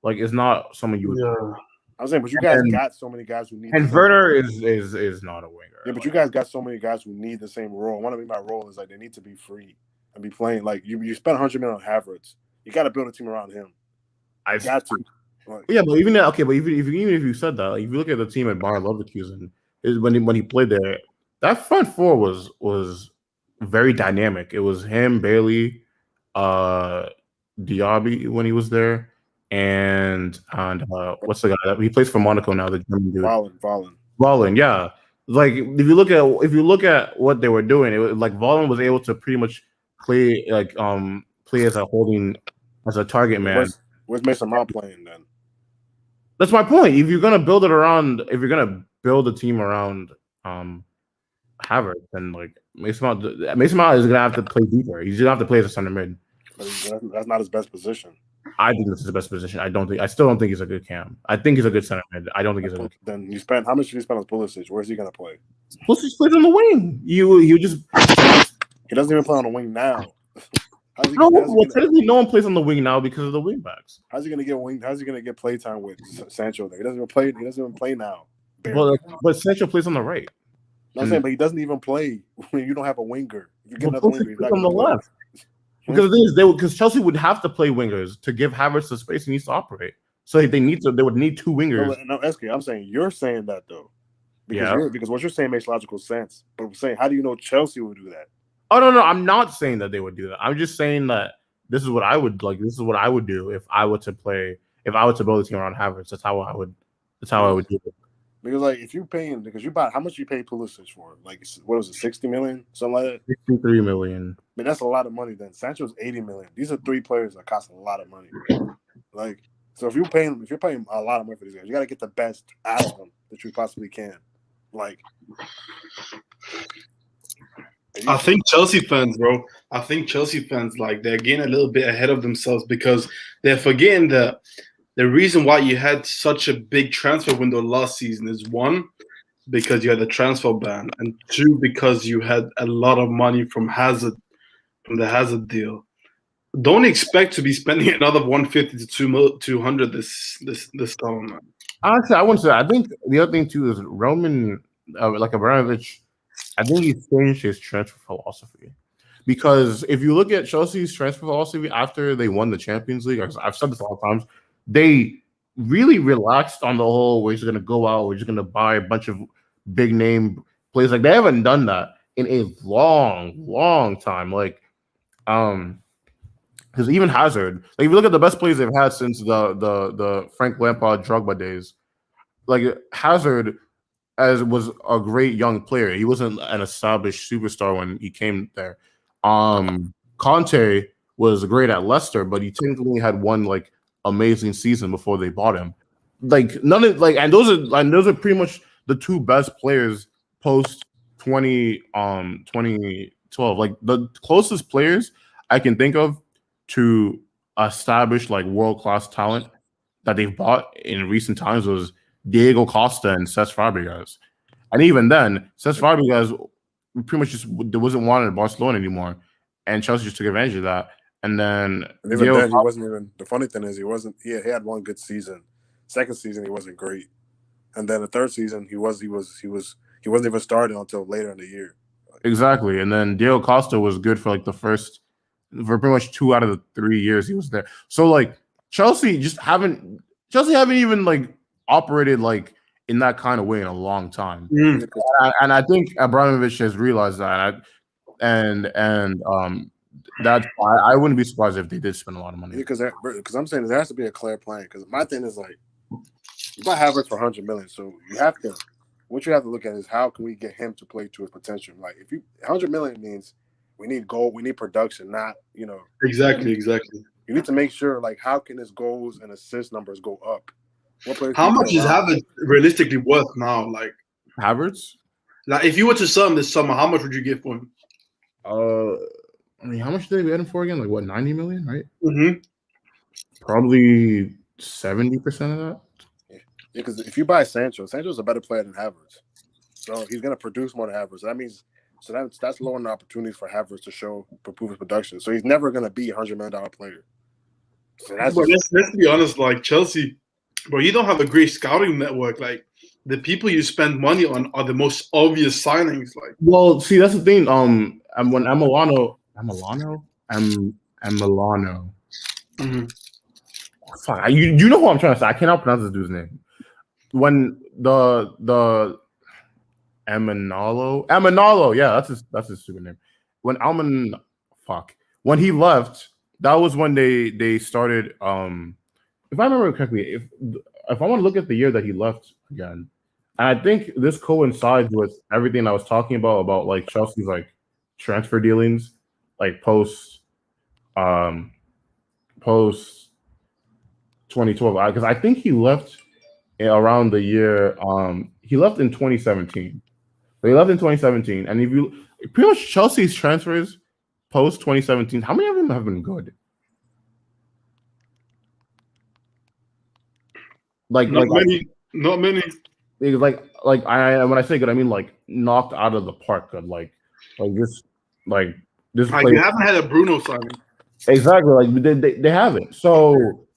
like is not someone you would. Yeah. I'm saying, but you guys got so many guys who need. And Werner is not a winger. Yeah, but you guys got so many guys who need the same role. One of my role is like they need to be free and be playing. Like you spent 100 million on Havertz, you got to build a team around him. I got to. Like, yeah, but even if you said that, like if you look at the team at Bayern Leverkusen, is when he played there, that front four was very dynamic. It was him, Bailey, Diaby when he was there, and what's the guy that he plays for Monaco now? The German dude, Vollen, yeah. Like if you look at what they were doing, it was like Vollen was able to pretty much play as a target man. Where's Mason Mount playing then? That's my point. If you're gonna build a team around Havertz, then like Mason Mount is gonna have to play deeper. He's gonna have to play as a center mid. But that's not his best position. I think this is the best position. I still don't think he's a good cam. I think he's a good center mid. I don't think he's a good. Then how much did you spend on Pulisic? Where's he gonna play? Pulisic plays on the wing. He doesn't even play on the wing now. Technically, no one plays on the wing now because of the wing backs. How's he gonna get play time with Sancho there? He doesn't even play now. But Sancho plays on the right. I'm saying, but he doesn't even play when you don't have a winger. If you get another winger, he's not on the left. Because Chelsea would have to play wingers to give Havertz the space he needs to operate. So they would need two wingers. No, SK, I'm saying you're saying that though. Because what you're saying makes logical sense. But I'm saying, how do you know Chelsea would do that? Oh no, I'm not saying that they would do that. I'm just saying that this is what I would like. This is what I would do if I were to build a team around Havertz. That's how I would do it. Because like if you bought how much you paid Pulisic for? Like what was it, 60 million? Something like that? 63 million. I mean, that's a lot of money then. Sancho's 80 million. These are three players that cost a lot of money. Like, so if you're paying a lot of money for these guys, you gotta get the best out of them that you possibly can. Like I think Chelsea fans, bro. Like they're getting a little bit ahead of themselves because they're forgetting that the reason why you had such a big transfer window last season is one, because you had the transfer ban, and two, because you had a lot of money from the Hazard deal. Don't expect to be spending another 150 to 200 this summer, man. Honestly, I wouldn't say. I think the other thing too is Roman, like Abramovich. I think he changed his transfer philosophy because if you look at Chelsea's transfer philosophy after they won the Champions League, I've said this a lot of times, they really relaxed on the whole we're just going to go out, we're just going to buy a bunch of big name players. Like they haven't done that in a long time. Like, because even Hazard, like if you look at the best players they've had since the Frank Lampard Drogba days, like Hazard was a great young player. He wasn't an established superstar when he came there. Conte was great at Leicester, but he technically had one like amazing season before they bought him. Like and those are pretty much the two best players post 2012. Like the closest players I can think of to establish like world-class talent that they've bought in recent times was Diego Costa and Cesc Fabregas. And even then, Cesc Fabregas pretty much just wasn't wanted in Barcelona anymore. And Chelsea just took advantage of that. And then he wasn't even. The funny thing is, he wasn't. He had one good season. Second season, he wasn't great. And then the third season, he wasn't even starting until later in the year. Exactly. And then Diego Costa was good for like for pretty much 2 out of the 3 years he was there. So like Chelsea haven't even like operated like in that kind of way in a long time. Mm. And I think Abramovich has realized that. And that's why I wouldn't be surprised if they did spend a lot of money. Because I'm saying there has to be a clear plan. Because my thing is like, you buy Havertz for 100 million, so what you have to look at is how can we get him to play to his potential. Like if you 100 million means we need goal, we need production, not Exactly. You need to make sure like how can his goals and assist numbers go up. How much is Havertz realistically worth now? Like Havertz? Like if you were to sell him this summer, how much would you give for him? I mean, how much did they get him for again? Like what, 90 million, right? Mm-hmm. Probably 70% of that. Yeah, because if you buy Sancho's a better player than Havertz, so he's gonna produce more than Havertz. That means that's lowering the opportunities for Havertz to prove his production. So he's never gonna be $100 million player. So let's be honest, like Chelsea, bro, you don't have a great scouting network. Like the people you spend money on are the most obvious signings. Like, well, see, that's the thing. When Milano. mm-hmm. Fuck, you know who I'm trying to say. I cannot pronounce this dude's name. When the Amanalo, yeah, that's his stupid name. When he left, that was when they started. If I remember correctly, if I want to look at the year that he left again, and I think this coincides with everything I was talking about like Chelsea's like transfer dealings, like post 2012, because I think he left around the year he left in 2017. So he left in 2017, and if you pretty much Chelsea's transfers post 2017, how many of them have been good? Not many. Like I when I say good, I mean like knocked out of the park good. Like this. You haven't had a Bruno signing. Exactly, like they haven't. So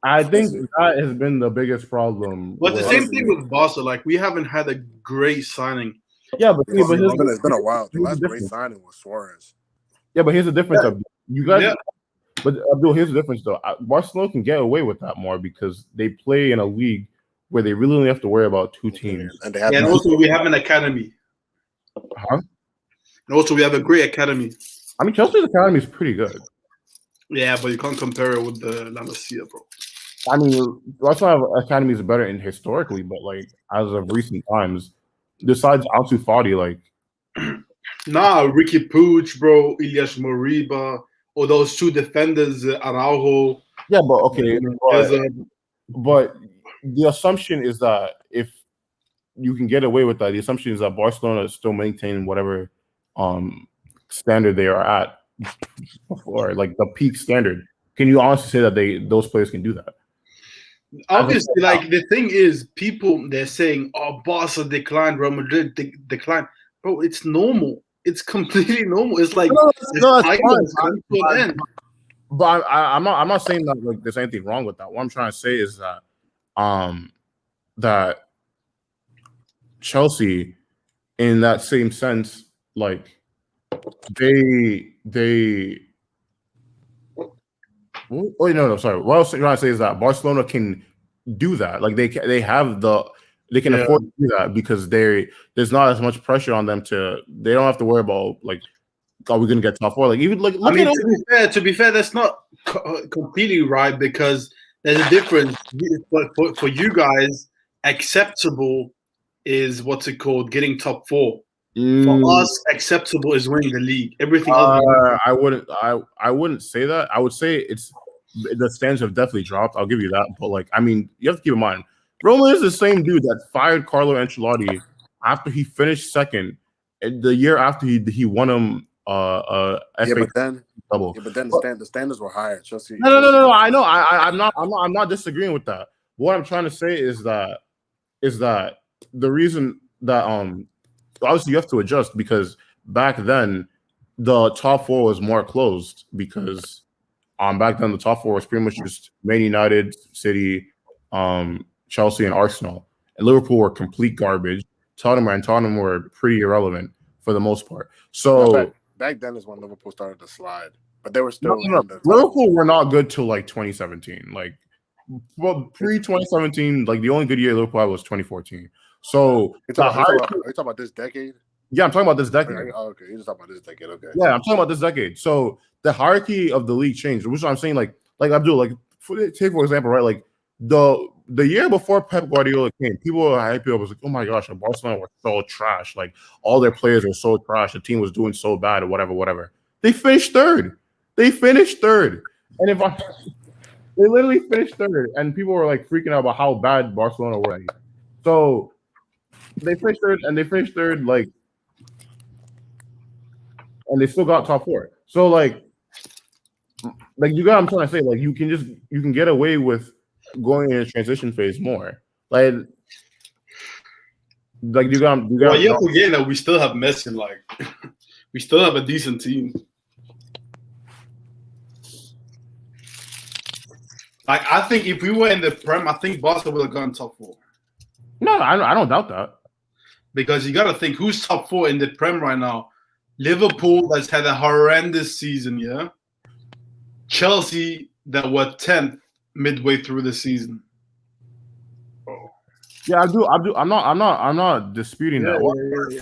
I think that has been the biggest problem. But the same thing with Barca. Like we haven't had a great signing. Yeah, but it's been a while. The last great signing was Suarez. Yeah, but here's the difference. You guys. Yeah. But Abdul, here's the difference though. Barcelona can get away with that more because they play in a league where they really only have to worry about 2 teams. And also we have an academy. Huh? And also we have a great academy. I mean, Chelsea's academy is pretty good. Yeah, but you can't compare it with the La Masia, bro. I mean, Barcelona academies are better historically, but like as of recent times, besides Ansu Fati, like Ricky Puig, bro, Ilyas Moriba, or those 2 defenders, Araujo. Yeah, but okay, but the assumption is that if you can get away with that, the assumption is that Barcelona is still maintaining whatever standard they are at before, like the peak standard. Can you honestly say that those players can do that? Obviously, like the thing is, they're saying, "Oh, Barca declined, Real Madrid declined." Bro, it's normal. It's completely normal. It's like but I'm not saying that like there's anything wrong with that. What I'm trying to say is that that Chelsea, in that same sense, like they oh no, sorry. What I was trying to say is that Barcelona can do that. Like they can afford to do that because there's not as much pressure on them they don't have to worry about like, are we gonna get top 4? Like even like to be fair, that's not completely right because there's a difference. For you guys, acceptable is what's it called? Getting top 4. For us, acceptable is winning the league. Everything else. I wouldn't say that. I would say it's the standards have definitely dropped. I'll give you that. But like, I mean, you have to keep in mind, Roma is the same dude that fired Carlo Ancelotti after he finished second, the year after he won him but then the standards were higher. Chelsea. No. I know. I'm not disagreeing with that. What I'm trying to say is that the reason that obviously you have to adjust because back then the top 4 was more closed because back then the top 4 was pretty much just Man United, City, Chelsea, and Arsenal. And Liverpool were complete garbage. Tottenham were pretty irrelevant. for the most part. So back then is when Liverpool started to slide, but they were no, still no, in the Liverpool were not good till like 2017. Like, well, pre 2017, like the only good year Liverpool had was 2014. So are you talking about this decade? Yeah, I'm talking about this decade. Okay, you're just talking about this decade. Okay. Yeah, I'm talking about this decade. So the hierarchy of the league changed, which I'm saying, like Abdul, like take for example, right? Like the year before Pep Guardiola came, people were hyping up. Was like, oh my gosh, Barcelona were so trash. Like all their players were so trash. The team was doing so bad, or whatever. They finished third. They literally finished third, and people were like freaking out about how bad Barcelona were. So they finished third, like. And they still got top four. So like you got what I'm trying to say. Like you can get away with going in a transition phase more. Like you got. Well, you're forgetting that we still have Messi. Like we still have a decent team. Like I think if we were in the Prem, I think Barca would have gone top four. No, I don't doubt that. Because you got to think who's top four in the Prem right now. Liverpool that's had a horrendous season, yeah. Chelsea that were 10th midway through the season. Oh. Yeah, I do. I'm not disputing that.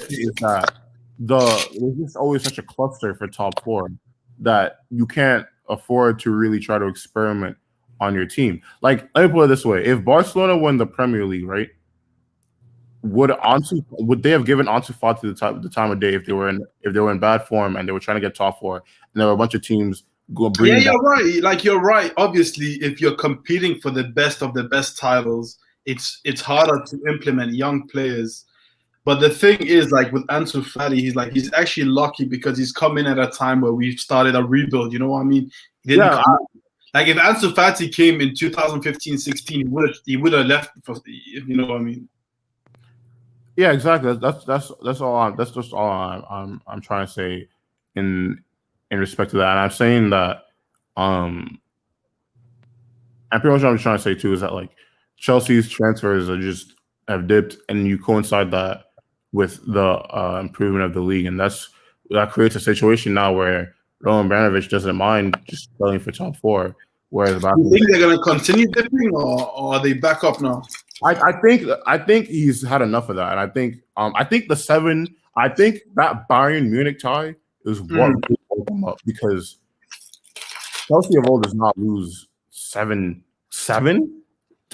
Is that there's just always such a cluster for top four that you can't afford to really try to experiment on your team. Like, let me put it this way: if Barcelona won the Premier League, right? Would they have given Ansu Fati the time of day if they were in bad form and they were trying to get top four and there were a bunch of teams Yeah, you're right. Like you're right. Obviously, if you're competing for the best of the best titles, it's harder to implement young players. But the thing is, like with Ansu Fati, he's actually lucky because he's come in at a time where we've started a rebuild. You know what I mean? Like if Ansu Fati came in 2015-16, he would have left. You know what I mean? Yeah, exactly. That's just all I'm trying to say in respect to that. And I'm saying that and pretty much what I'm trying to say too is that like Chelsea's transfers have dipped, and you coincide that with the improvement of the league, and that creates a situation now where Roman Abramovich doesn't mind just selling for top four. Whereas you think they're gonna continue dipping, or are they back up now? I think he's had enough of that, and I think that Bayern Munich tie is what really woke him up, because Chelsea of old does not lose 7-7.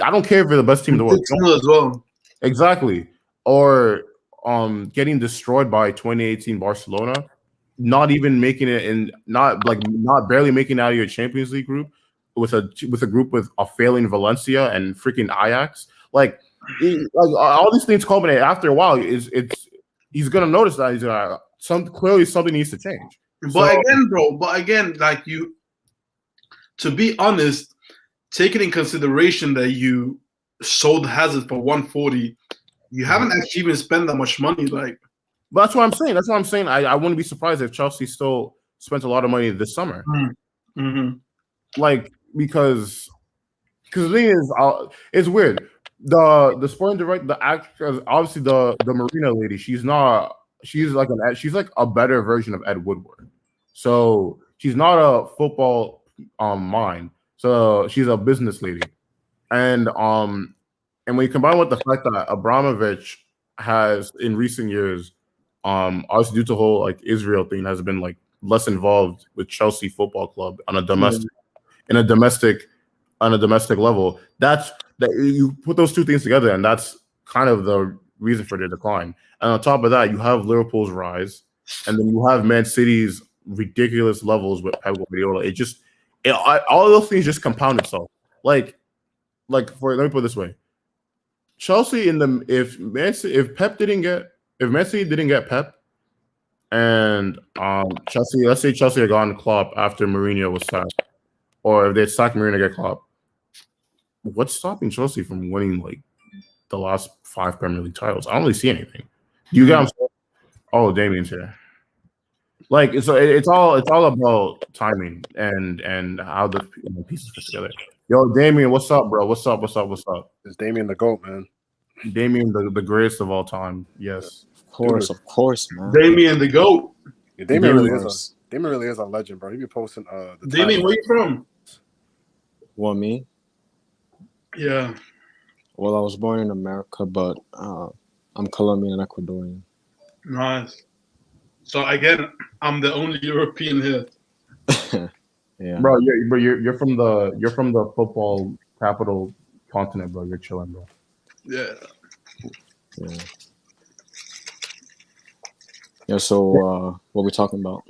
I don't care if they're the best team in the world. As well. Exactly. Or getting destroyed by 2018 Barcelona, not even making it in, not barely making it out of your Champions League group with a group with a failing Valencia and freaking Ajax. Like all these things culminate after a while. He's gonna notice that he's clearly something needs to change. But again, like to be honest, taking in consideration that you sold Hazard for 140, you haven't actually even spent that much money. Like, but that's what I'm saying. I wouldn't be surprised if Chelsea still spent a lot of money this summer. Mm-hmm. Like because the thing is, it's weird. The sporting director, the actress, obviously the Marina lady, she's like a better version of Ed Woodward. So she's not a football mind. So she's a business lady, and when you combine with the fact that Abramovich has in recent years, obviously due to the whole like Israel thing, has been like less involved with Chelsea Football Club on a domestic level. That you put those two things together, and that's kind of the reason for their decline. And on top of that, you have Liverpool's rise, and then you have Man City's ridiculous levels with Pep Guardiola. All of those things just compound itself. Let me put it this way: Chelsea if Man City didn't get Pep, and Chelsea, let's say Chelsea had gone Klopp after Mourinho was sacked, or if they sacked Mourinho to get Klopp, what's stopping Chelsea from winning like the last 5 Premier League titles? I don't really see anything. You guys, oh, Damien's here. Like so, it's all about timing and how the pieces fit together. Yo, Damien, what's up, bro? What's up? It's Damien the GOAT, man. Damien, the greatest of all time. Yes. Of course, man. Damien the GOAT. Yeah, Damien Of really course. is a legend, bro. He be posting the Damien, where you from? What, me? Yeah. Well, I was born in America, but I'm Colombian and Ecuadorian. Nice. So again, I'm the only European here. Yeah. Bro, you're from the football capital continent, bro. You're chilling, bro. Yeah. Yeah. Yeah. So, what we talking about?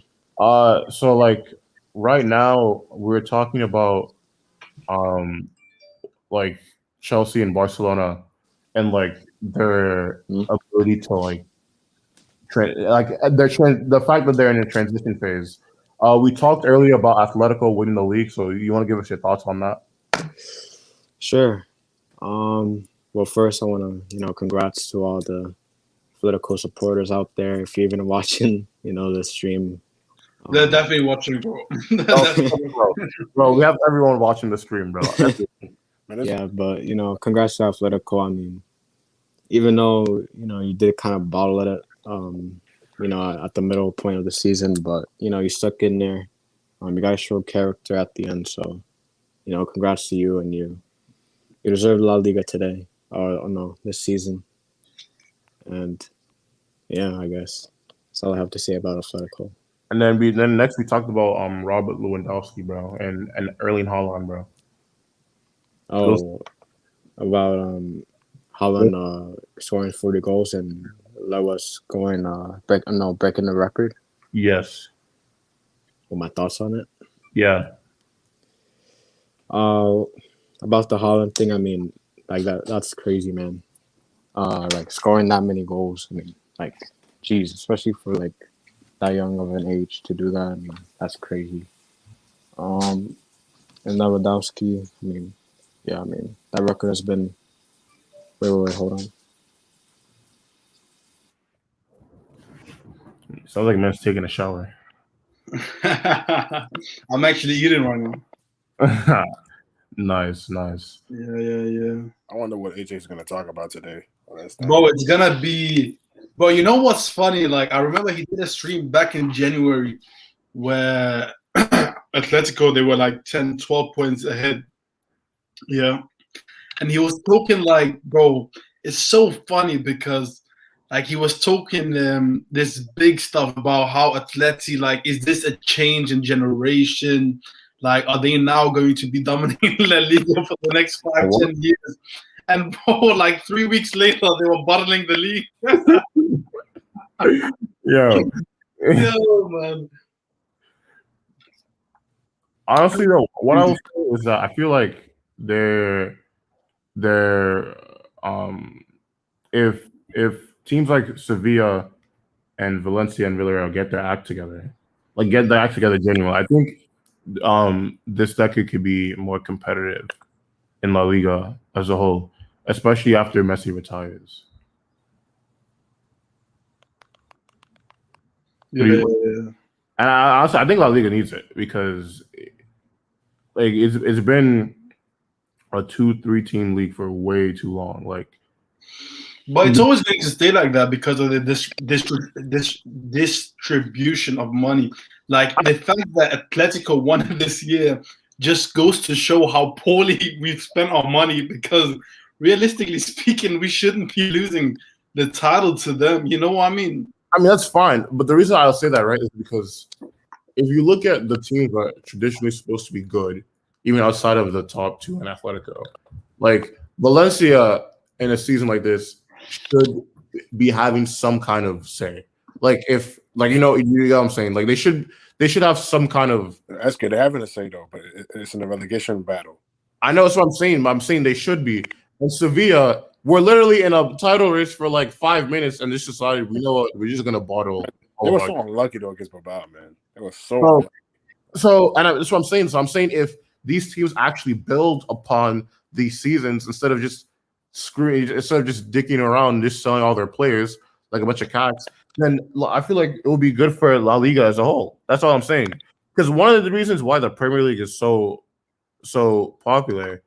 So like right now we're talking about like Chelsea and Barcelona and like their Hmm? ability to like the fact that they're in a transition phase. We talked earlier about Atletico winning the league, so you want to give us your thoughts on that? Sure. Well, first I want to, congrats to all the political supporters out there. If you're even watching, the stream. They're definitely watching, bro. Bro, we have everyone watching the stream, bro. Man, Yeah, but congrats to Atletico. I mean, even though you did kind of bottle it, at the middle point of the season, but you stuck in there. You got to show character at the end. So, congrats to you, and you deserve La Liga today, or no, this season. And yeah, I guess that's all I have to say about Atletico. And then next we talked about Robert Lewandowski, bro, and Erling Haaland, bro. Oh, about Holland scoring 40 goals and Lewis going breaking the record. Yes. What my thoughts on it? Yeah. About the Holland thing, I mean, like that's crazy, man. Like scoring that many goals, I mean, like, geez, especially for like that young of an age to do that, I mean, that's crazy. And Lewandowski, I mean, yeah, I mean, that record has been. Wait, hold on. Sounds like a man's taking a shower. I'm actually eating right now. Nice. Yeah. I wonder what AJ's gonna talk about today. Bro, it's gonna be. Bro, you know what's funny? Like, I remember he did a stream back in January where Atletico, they were like 10, 12 points ahead. Yeah. And he was talking like, bro, it's so funny because like he was talking this big stuff about how Atleti, like, is this a change in generation? Like, are they now going to be dominating La Liga for the next 5-10 years? And bro, like 3 weeks later, they were bottling the league. Yo, man. honestly, though, what I will say is that I feel like they're if teams like Sevilla and Valencia and Villarreal get their act together, genuinely, I think this decade could be more competitive in La Liga as a whole, especially after Messi retires. Yeah. And I think La Liga needs it because like it's been a 2-3 team league for way too long. Like, but it's always going to stay like that because of the distribution of money. Like the fact that Atletico won this year just goes to show how poorly we've spent our money. Because realistically speaking, we shouldn't be losing the title to them. You know what I mean? I mean, that's fine. But the reason I'll say that, right, is because if you look at the teams that are traditionally supposed to be good, even outside of the top two in Atletico, like Valencia in a season like this should be having some kind of say. Like if, like, you know what I'm saying? Like they should have some kind of. That's good. They're having a say though, but it's in a relegation battle. I know that's what I'm saying. But I'm saying they should be. And Sevilla, we're literally in a title race for like 5 minutes, and this decided, you know what, we're just gonna bottle. They were so unlucky though against Bilbao, man. They were so unlucky. That's what I'm saying. So I'm saying if these teams actually build upon these seasons instead of just dicking around and just selling all their players like a bunch of cats, then I feel like it will be good for La Liga as a whole. That's all I'm saying. Because one of the reasons why the Premier League is so popular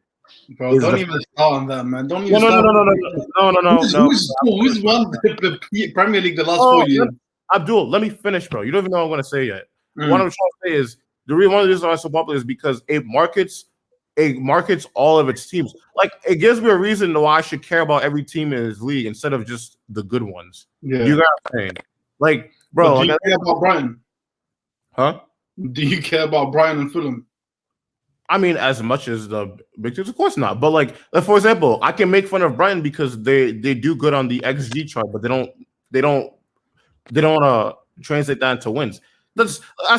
Bro, is don't the even start on that, man. Don't no even no no start. no no no no no no. Who's won the Premier League the last Oh, 4 years? Abdul, let me finish, bro. You don't even know what I'm going to say yet. What Mm. I'm trying to say is the reason one of the reasons why it's so popular is because it markets all of its teams. Like it gives me a reason why I should care about every team in this league instead of just the good ones. Yeah. You got what I'm saying? Like, But bro, do you care about Brighton? huh? Do you care about Brighton and Fulham? I mean, as much as the big teams, of course not. But like for example, I can make fun of Brighton because they do good on the XG chart, but they don't translate that into wins. I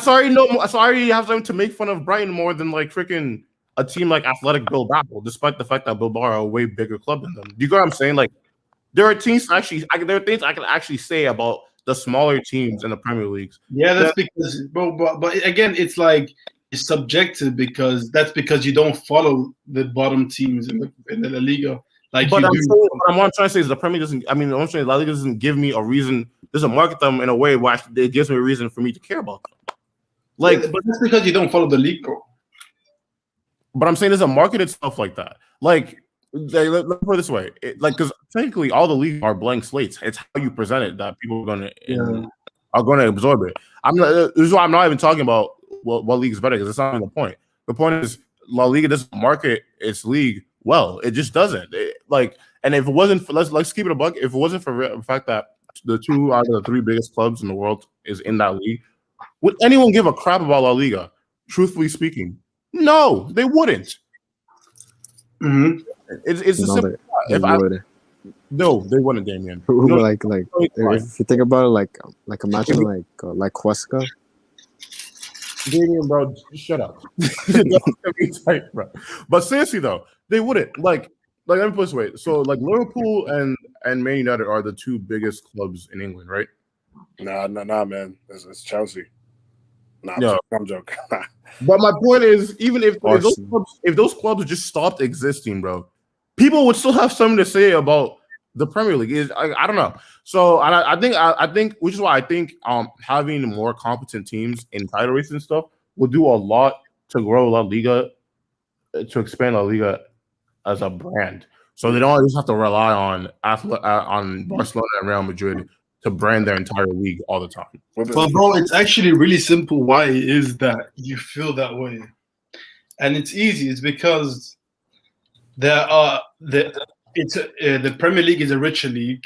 already have something to make fun of Brighton more than like freaking a team like Athletic Bilbao, despite the fact that Bilbao are a way bigger club than them. Do you get what I'm saying? Like there are things there are things I can actually say about the smaller teams in the Premier Leagues. Yeah, that's because, bro. But again, it's like it's subjective because that's because you don't follow the bottom teams in the La Liga like But you I'm do. saying, what I'm trying to say is the Premier doesn't. I mean, what I'm saying La Liga doesn't give me a reason. Doesn't market them in a way where it gives me a reason for me to care about them. Like, Yeah, but that's because you don't follow the league, bro. but I'm saying there's a marketed stuff like that. Like, let's put it this way: because technically all the leagues are blank slates. It's how you present it that people are going to absorb it. This is why I'm not even talking about what league is better because it's not even the point. The point is La Liga doesn't market its league well. It just doesn't. And if it wasn't for, let's keep it a buck. If it wasn't for the fact that the 2 out of the 3 biggest clubs in the world is in that league, would anyone give a crap about La Liga? Truthfully speaking, no, they wouldn't. Mm-hmm. It's a No, simple. they would. No, they wouldn't, Damien. Like if you think about it, like imagine like Huesca. Damien, bro, shut up. Don't get me tight, bro. But seriously though, they wouldn't. Like let me put it this way. So like Liverpool and Man United are the 2 biggest clubs in England, right? Nah, man. It's Chelsea. Nah, No. I'm joking. But my point is, even if Arsenal. those clubs just stopped existing, bro, people would still have something to say about the Premier League. I don't know. So I think which is why I think having more competent teams in title races and stuff will do a lot to grow La Liga, to expand La Liga as a brand. So they don't just have to rely on Barcelona and Real Madrid to brand their entire league all the time. Well, bro, it's actually really simple why it is that you feel that way. And it's easy. It's because the Premier League is a richer league.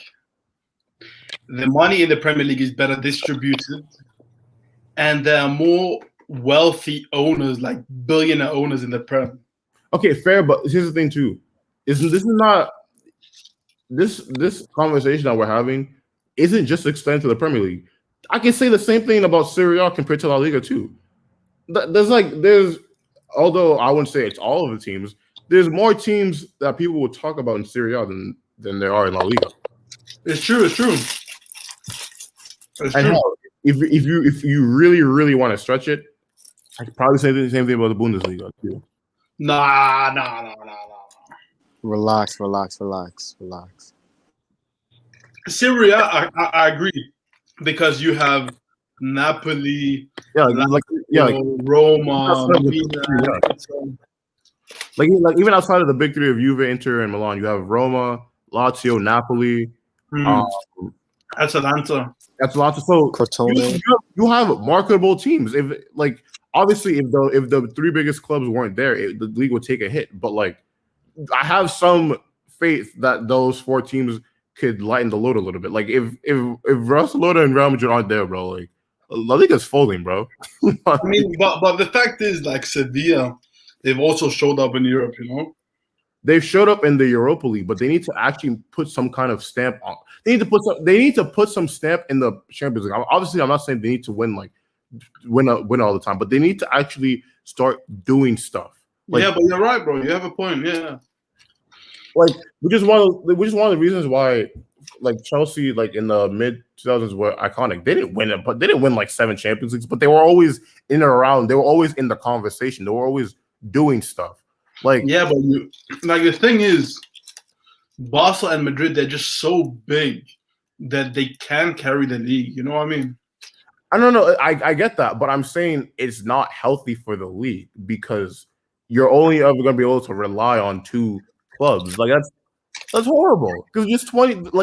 The money in the Premier League is better distributed. And there are more wealthy owners, like billionaire owners in the Prem. Okay, fair, but here's the thing too. This conversation that we're having isn't just extended to the Premier League. I can say the same thing about Serie A compared to La Liga too. Although I wouldn't say it's all of the teams, there's more teams that people will talk about in Serie A than there are in La Liga. It's true. It's true. And hell, if you really want to stretch it, I could probably say the same thing about the Bundesliga too. Nah. Relax. Serie A, I agree, because you have Napoli, Roma, like even outside of the big 3 of Juve, Inter, and Milan, you have Roma, Lazio, Napoli, Atalanta. So Crotone. you have marketable teams. If obviously if the 3 biggest clubs weren't there, the league would take a hit. But like I have some faith that those 4 teams could lighten the load a little bit. Like if Barcelona and Real Madrid aren't there, bro, like La Liga's folding, bro. I mean, but the fact is, like Sevilla, they've also showed up in Europe. They've showed up in the Europa League, but they need to actually put some kind of stamp on. They need to put some stamp in the Champions League. Obviously, I'm not saying they need to win all the time, but they need to actually start doing stuff. Yeah, but you're right, bro. You have a point. Yeah. Like which is one of the reasons why like Chelsea like in the mid 2000s were iconic. They didn't win it, but they didn't win like 7 Champions Leagues, but they were always in and around. They were always in the conversation. They were always doing stuff. Like yeah, but the thing is, Barca and Madrid, they're just so big that they can carry the league. You know what I mean? I don't know. I get that, but I'm saying it's not healthy for the league because you're only ever going to be able to rely on 2 clubs. Like that's horrible because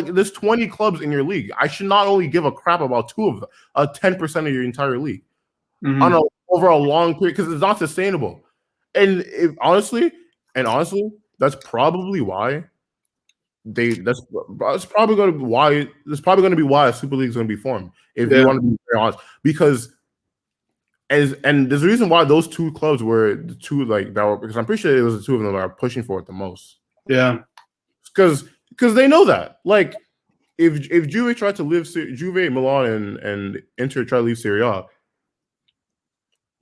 there's 20 clubs in your league. I should not only give a crap about 2 of them, 10% of your entire league on over a long period because it's not sustainable. And honestly, that's probably why that's probably going to be why a Super League is going to be formed. If you want to be very honest, because and there's a reason why those 2 clubs were the 2 that were, because I'm pretty sure it was the 2 of them that are pushing for it the most. Yeah, because they know that if Juve tried to live Juve, Milan, and Inter try to leave Serie A,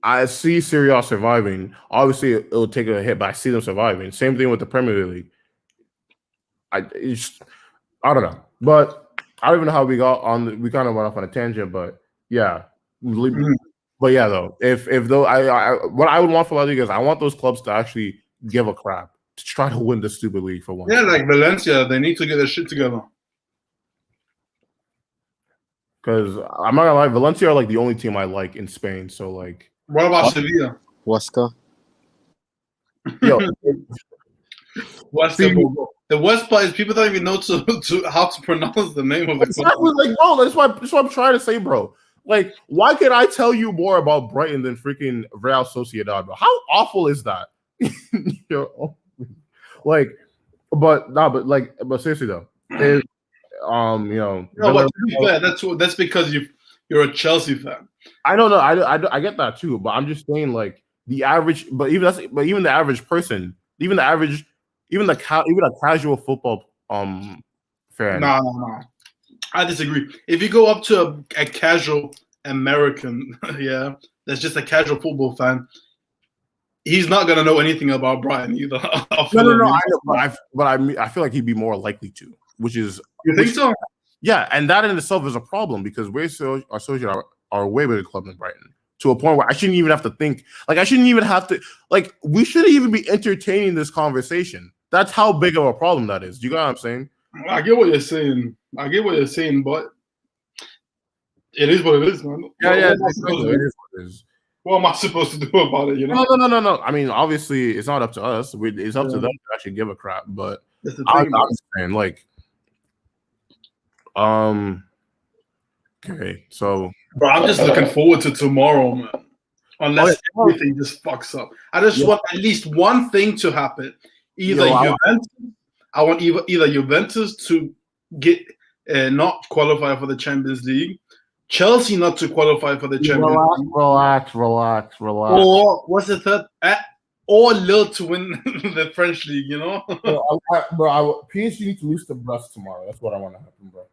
I see Serie A surviving. Obviously, it'll take a hit, but I see them surviving. Same thing with the Premier League. I don't know, but I don't even know how we got on. We kind of went off on a tangent, but yeah. But yeah, though, if though what I would want for La Liga is I want those clubs to actually give a crap to try to win the stupid league for once. Yeah, like Valencia, they need to get their shit together. Because I'm not gonna lie, Valencia are like the only team I like in Spain. So like, what about Sevilla? Huesca. Yo, Huesca. The worst part is people don't even know how to pronounce the name of the club. Like, bro, that's what I'm trying to say, bro. Like, why can I tell you more about Brighton than freaking Real Sociedad, bro? How awful is that? Like, but seriously though, if No, but to be fair, that's because you're a Chelsea fan. I know, I get that too, but I'm just saying like the average, even the average person, even a casual football fan. No. I disagree. If you go up to a casual American, yeah, that's just a casual football fan, he's not gonna know anything about Brighton either. No, I know, but I feel like he'd be more likely to, which is you think so? Yeah, and that in itself is a problem because we're associated are a way bigger club than Brighton to a point where I shouldn't even have to think. Like I shouldn't even have to like we shouldn't even be entertaining this conversation. That's how big of a problem that is. You got what I'm saying? I get what you're saying, but it is what it is, man. Yeah, it is. What am I supposed to do about it? You know? No. I mean, obviously, it's not up to us. It's up to them to actually give a crap. But I'm saying, like, okay, so. Bro, I'm just looking forward to tomorrow, man. Unless everything just fucks up, I just want at least one thing to happen. I want either Juventus to get not qualify for the Champions League, Chelsea not to qualify for the Champions League. Relax. Or what's the third? Or Lille to win the French league, you know? PSG need to lose to Brest tomorrow. That's what I want to happen, bro.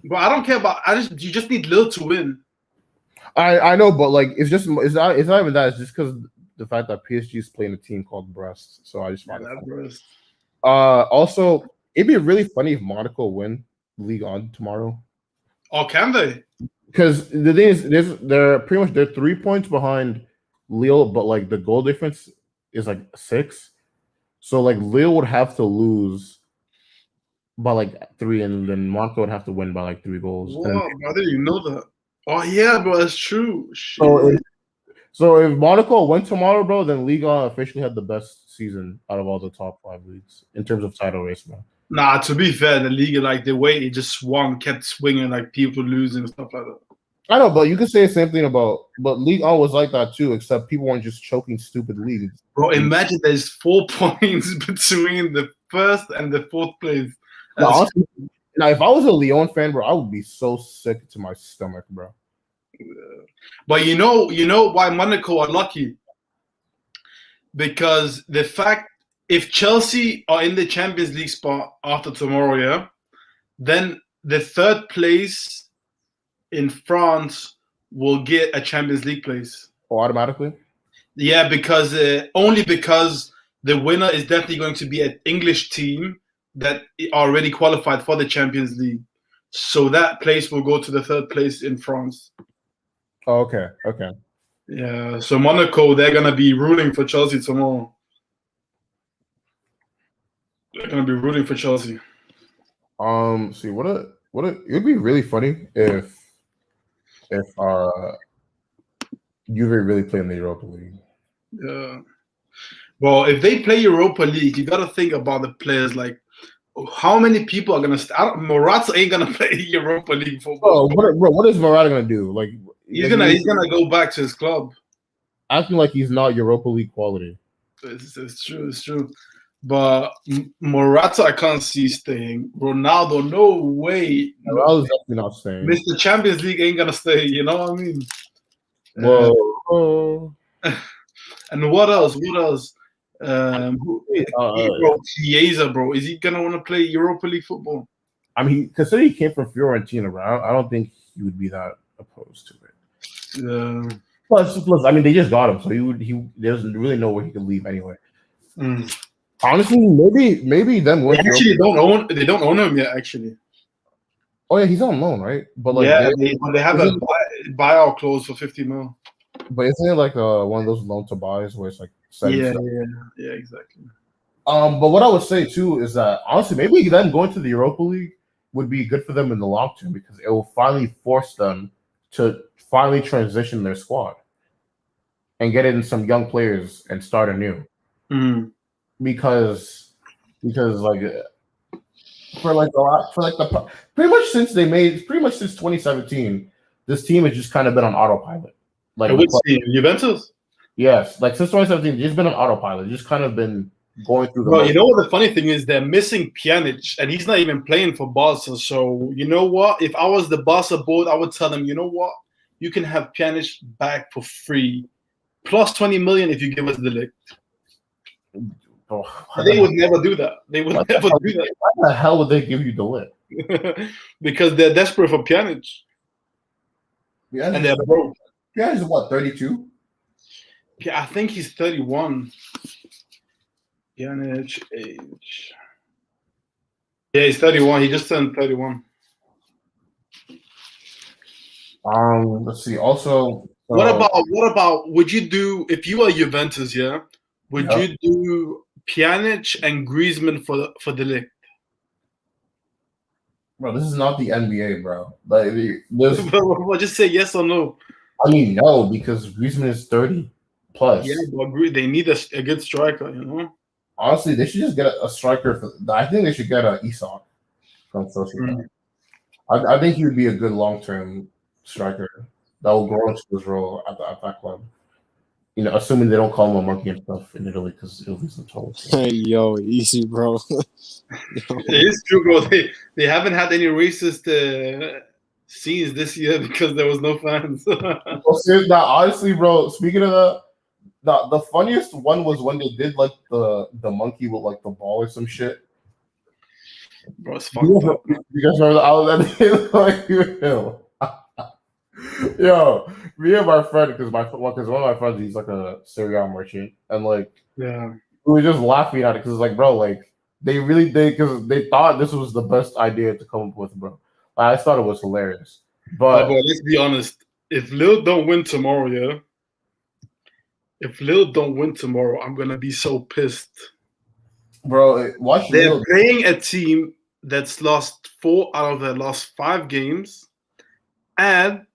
But I don't care about. You just need Lille to win. I know, but like it's not even that. It's just because the fact that PSG is playing a team called Brest. So I just find it Brest. Also, it'd be really funny if Monaco win League on tomorrow. Oh, can they? Because the thing is, they're 3 points behind Lille, but like the goal difference is like 6. So like Lille would have to lose by like 3, and then Monaco would have to win by like 3 goals. Wow, I didn't even know that. Oh yeah, bro, that's true. So if Monaco win tomorrow, bro, then Liga officially had the best season out of all the top 5 leagues in terms of title race, man. Nah, to be fair, the Liga, like the way it just kept swinging, like people losing and stuff like that. I know, but you could say the same thing but Ligue 1 was like that too, except people weren't just choking stupid leagues. Bro, imagine there's 4 points between the first and the 4th place. Now, if I was a Lyon fan, bro, I would be so sick to my stomach, bro. Yeah. But you know why Monaco are lucky? Because the fact if Chelsea are in the Champions League spot after tomorrow, yeah, then the 3rd place in France will get a Champions League place. Oh, automatically? Yeah, because only because the winner is definitely going to be an English team that already qualified for the Champions League. So that place will go to the 3rd place in France. Oh, okay. Yeah, so Monaco, they're going to be rooting for Chelsea tomorrow. They're going to be rooting for Chelsea. See, it would be really funny if Juve really play in the Europa League. Yeah. Well, if they play Europa League, you got to think about the players. Like, how many people are gonna? Morata ain't gonna play Europa League football. What is Morata gonna do? Like, He's gonna go back to his club. acting like he's not Europa League quality. It's true. It's true. But Morata, I can't see staying. Ronaldo, no way. Morata's definitely not staying. Mr. Champions League ain't gonna stay. You know what I mean? Whoa. And what else? What else? Bro, Chiesa, bro. Is he gonna want to play Europa League football? I mean, considering he came from Fiorentina, bro, I don't think he would be that opposed to it. Yeah. Plus, I mean, they just got him, so he doesn't really know where he could leave anyway. Mm. Honestly, maybe them. They actually don't own. They don't own him yet. Actually. Oh yeah, he's on loan, right? But like, yeah, they have a buyout clause for 50 mil. But isn't it like one of those loan to buys where it's like yeah, exactly. But what I would say too is that honestly, maybe them going to the Europa League would be good for them in the long term because it will finally force them to finally transition their squad and get in some young players and start anew. Mm. Because like pretty much since 2017, this team has just kind of been on autopilot. Like which team? Juventus? Yes, like since 2017, they've just been on autopilot. Just kind of been going through the. Well, you know what the funny thing is? They're missing Pjanic, and he's not even playing for Barca. So you know what? If I was the Barca board, I would tell them, you know what? You can have Pjanic back for free, plus 20 million if you give us the Ligt. They would never do that. They would never do that. Why the hell would they give you the Ligt? Because they're desperate for Pjanic. Yeah, and they're broke. Yeah, he's what, 32? Yeah, I think he's 31. Pjanic age. Yeah, he's 31. He just turned 31. Let's see. Also, what about? Would you do if you were Juventus? Yeah, would you do Pjanic and Griezmann for the Ligt? Bro, this is not the NBA, bro. Like, well, just say yes or no. I mean, no, because Griezmann is 30 plus. Yeah, but they need a good striker, you know. Honestly, they should just get a striker. I think they should get a Isak from Sociedad. I think he would be a good long-term striker that will grow into his role at that club. You know, assuming they don't call him a monkey and stuff in Italy because it'll be some trouble. Hey, yo, easy, bro. It is true, bro. They haven't had any racist scenes this year because there was no fans. Now, honestly, bro, speaking of that, the funniest one was when they did like the monkey with like the ball or some shit. Bro, it's fucked up. You guys remember that? Like, yo, me and my friend, because one of my friends, he's like a cereal merchant, and like, yeah, we were just laughing at it because like, bro, like because they thought this was the best idea to come up with, bro. I thought it was hilarious, but bro, let's be honest. If Lille don't win tomorrow, yeah. If Lille don't win tomorrow, I'm gonna be so pissed. Bro, watch. They're playing a team that's lost 4 out of their last 5 games, and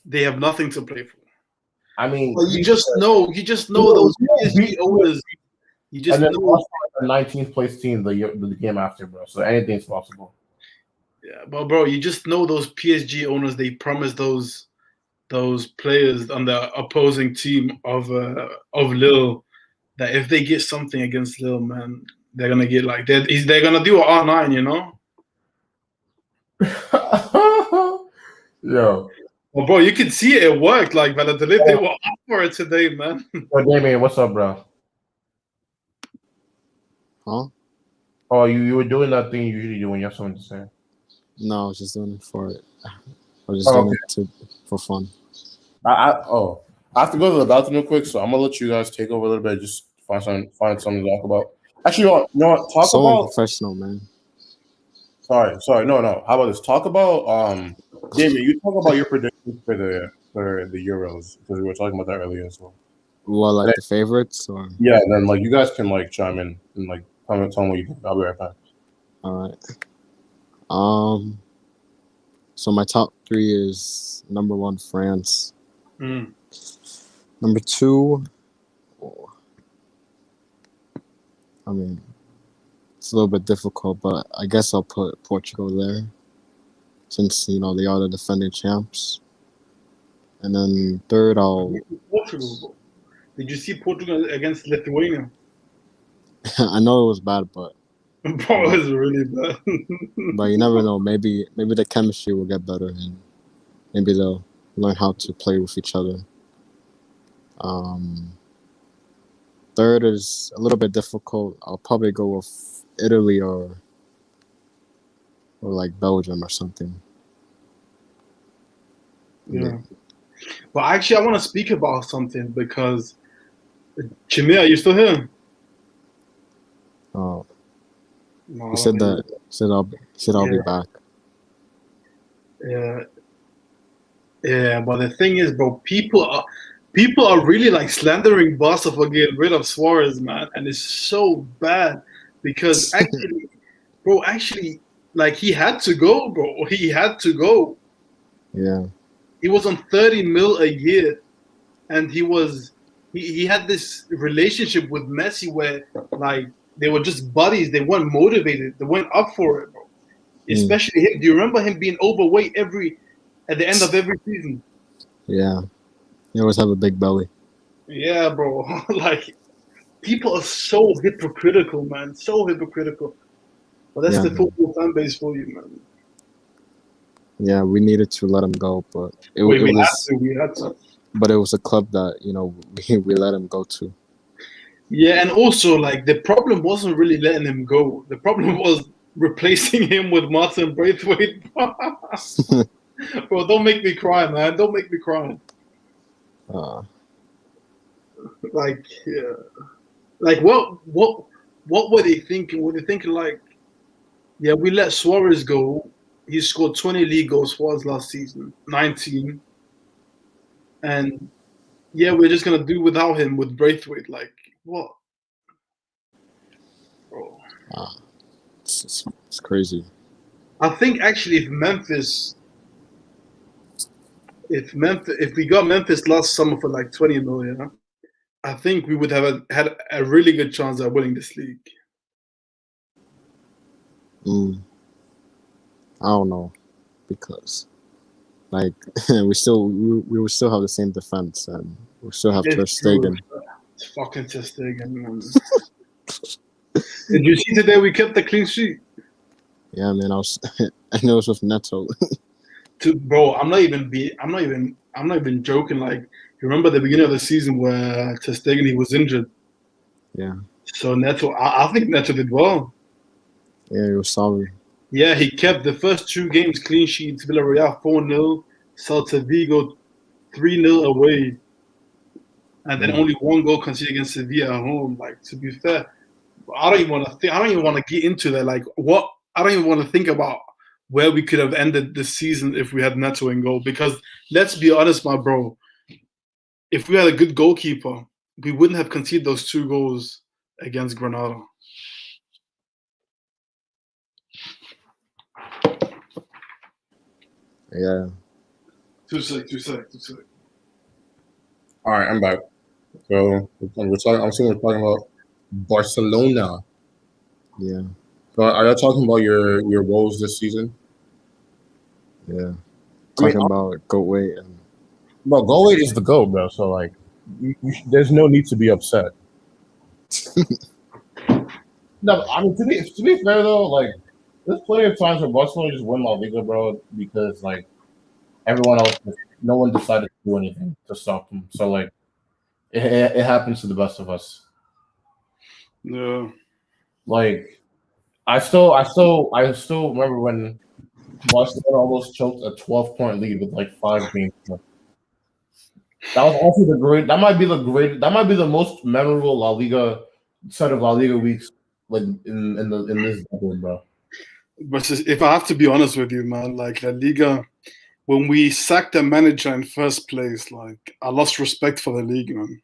they have nothing to play for. I mean, well, you just know those PSG owners. You just know a 19th place team the game after, bro. So anything's possible. Yeah, but bro, you just know those PSG owners. They promised those players on the opposing team of Lille that if they get something against Lille, man, they're gonna get like they're gonna do an R9, you know. Yo. Well, bro, you can see it worked. Like Valladolid, they were up for it today, man. Oh, Damien, what's up, bro? Huh? Oh, you were doing that thing you usually do when you have something to say. No, I was just doing it for it. I was just doing it for fun. I have to go to the bathroom real quick, so I'm gonna let you guys take over a little bit. Just find something to talk about. Actually, you know what? Talk about unprofessional, man. Sorry. No. How about this? Talk about Damien, you talk about your predictions for the Euros because we were talking about that earlier as well. Well, like the favorites, or yeah, then like you guys can like chime in and like tell me what you think. I'll be right back. All right. So my top 3 is number 1, France. Number 2, I mean, it's a little bit difficult, but I guess I'll put Portugal there since they are the defending champs. And then third, Portugal, bro. Did you see Portugal against Lithuania? I know it was bad, but Bro, it was really bad. you never know. Maybe the chemistry will get better, and maybe they'll learn how to play with each other. Third is a little bit difficult. I'll probably go with Italy or like Belgium or something. Yeah. But actually, I want to speak about something because Chimia, are you still here? Oh, No, he said that. I'll be back. Yeah, but the thing is, bro, people are really like slandering Barca for getting rid of Suarez, man, and it's so bad because actually, bro, like he had to go, bro. He had to go. Yeah. He was on 30 mil a year, and he had this relationship with Messi where like they were just buddies. They weren't motivated. They weren't up for it, bro. Especially him. Do you remember him being overweight at the end of every season? Yeah. He always have a big belly. Yeah, bro. Like people are so hypocritical, man. So hypocritical. But that's the football fan base for you, man. Yeah, we needed to let him go, but We had to. But it was a club that we let him go to. Yeah, and also like the problem wasn't really letting him go. The problem was replacing him with Martin Braithwaite. Bro, don't make me cry, man. Don't make me cry. Like, yeah. Like what were they thinking? Were they thinking like, yeah, we let Suarez go. He scored 20 league goals for us last season, 19. And yeah, we're just gonna do without him with Braithwaite. Like what? Bro. It's crazy. I think actually if we got Memphis last summer for like 20 million, I think we would have had a really good chance at winning this league. I don't know, because like we will still have the same defense, and we still have Ter Stegen. It's fucking Ter Stegen, man. Did you see today we kept the clean sheet? Yeah, man. I know it was with Neto. Bro, I'm not even joking. Like, you remember the beginning of the season where Ter Stegen, he was injured? Yeah. So Neto, I think Neto did well. Yeah, he was solid. Yeah, he kept the first 2 games clean sheets. Villarreal 4-0, Celta Vigo 3-0 away, and then only 1 goal conceded against Sevilla at home. Like, to be fair, I don't even want to get into that. Like, what? I don't even want to think about where we could have ended this season if we had Neto in goal. Because let's be honest, my bro, if we had a good goalkeeper, we wouldn't have conceded those 2 goals against Granada. Yeah. Too sick. All right, I'm back. So I'm assuming we're talking about Barcelona. Yeah. So are y'all talking about your woes this season? Yeah. Talking about goat weight. Well, goal weight is the goal, bro. So like, there's no need to be upset. No, I mean to be fair though, like there's plenty of times where Barcelona just win La Liga, bro, because like no one decided to do anything to stop them. So like, it happens to the best of us. Yeah. Like, I still remember when Barcelona almost choked a 12-point lead with like 5 games left. That was also that might be the most memorable set of La Liga weeks like in this decade, bro. But if I have to be honest with you, man, like La Liga, when we sacked the manager in first place, like I lost respect for the league, man.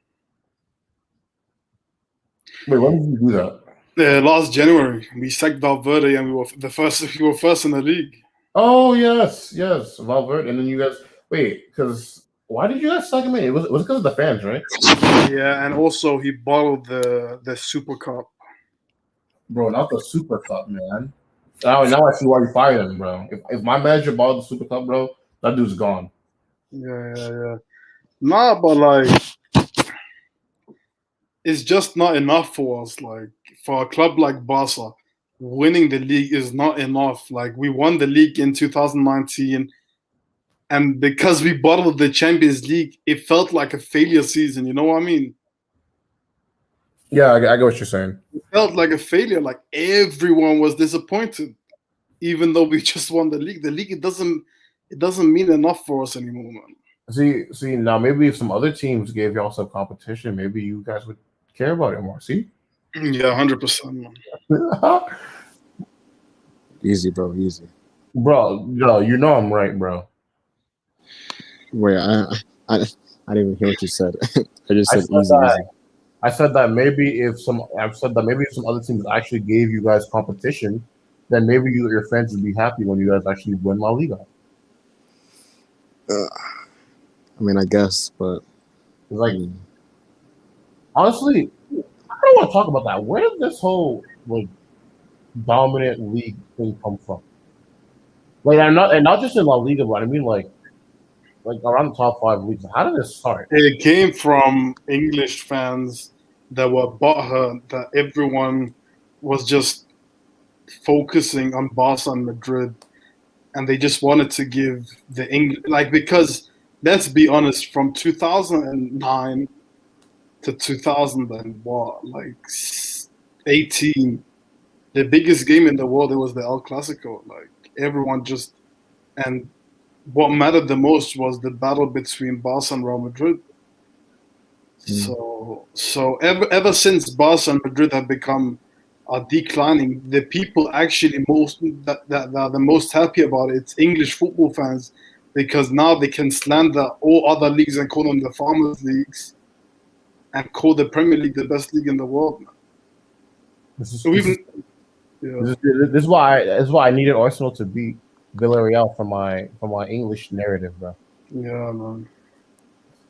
Wait, when did you do that? Last January, we sacked Valverde, and we were first in the league. Oh yes, Valverde, and then you guys because why did you guys sack him? It was because of the fans, right? Yeah, and also he bottled the Super Cup. Bro, not the Super Cup, man. Now I see why you fired him, bro. If my manager bought the Super Cup, bro, that dude's gone. Yeah. Nah, but like it's just not enough for us. Like for a club like Barca, winning the league is not enough. Like we won the league in 2019, and because we bottled the Champions League, it felt like a failure season. You know what I mean? Yeah, I get what you're saying. It felt like a failure. Like everyone was disappointed, even though we just won the league. The league it doesn't mean enough for us anymore, man. See, now maybe if some other teams gave y'all some competition, maybe you guys would care about it more. See? Yeah, 100%, man. Easy, bro. Easy. Bro, yo, you know I'm right, bro. Wait, I didn't even hear what you said. I just I said said easy, that. easy. I said that maybe if some other teams actually gave you guys competition, then maybe your fans would be happy when you guys actually win La Liga. I mean, I guess, but It's like mm, honestly, I don't want to talk about that. Where did this whole like dominant league thing come from? Like, I'm not just in La Liga, but I mean like around the top 5 leagues. How did this start? It came from English fans that were butthurt that everyone was just focusing on Barca and Madrid, and they just wanted to give the English because let's be honest, from 2009 to 2000 and what 18, the biggest game in the world it was the El Clasico. Like everyone just and what mattered the most was the battle between Barca and Real Madrid. So ever since Barca and Madrid have become declining, the people actually that are the most happy about it, it's English football fans, because now they can slander all other leagues and call them the farmers' leagues, and call the Premier League the best league in the world. Man. This is, So this, even is, yeah, this is why I needed Arsenal to beat Villarreal for my English narrative, bro. yeah, man.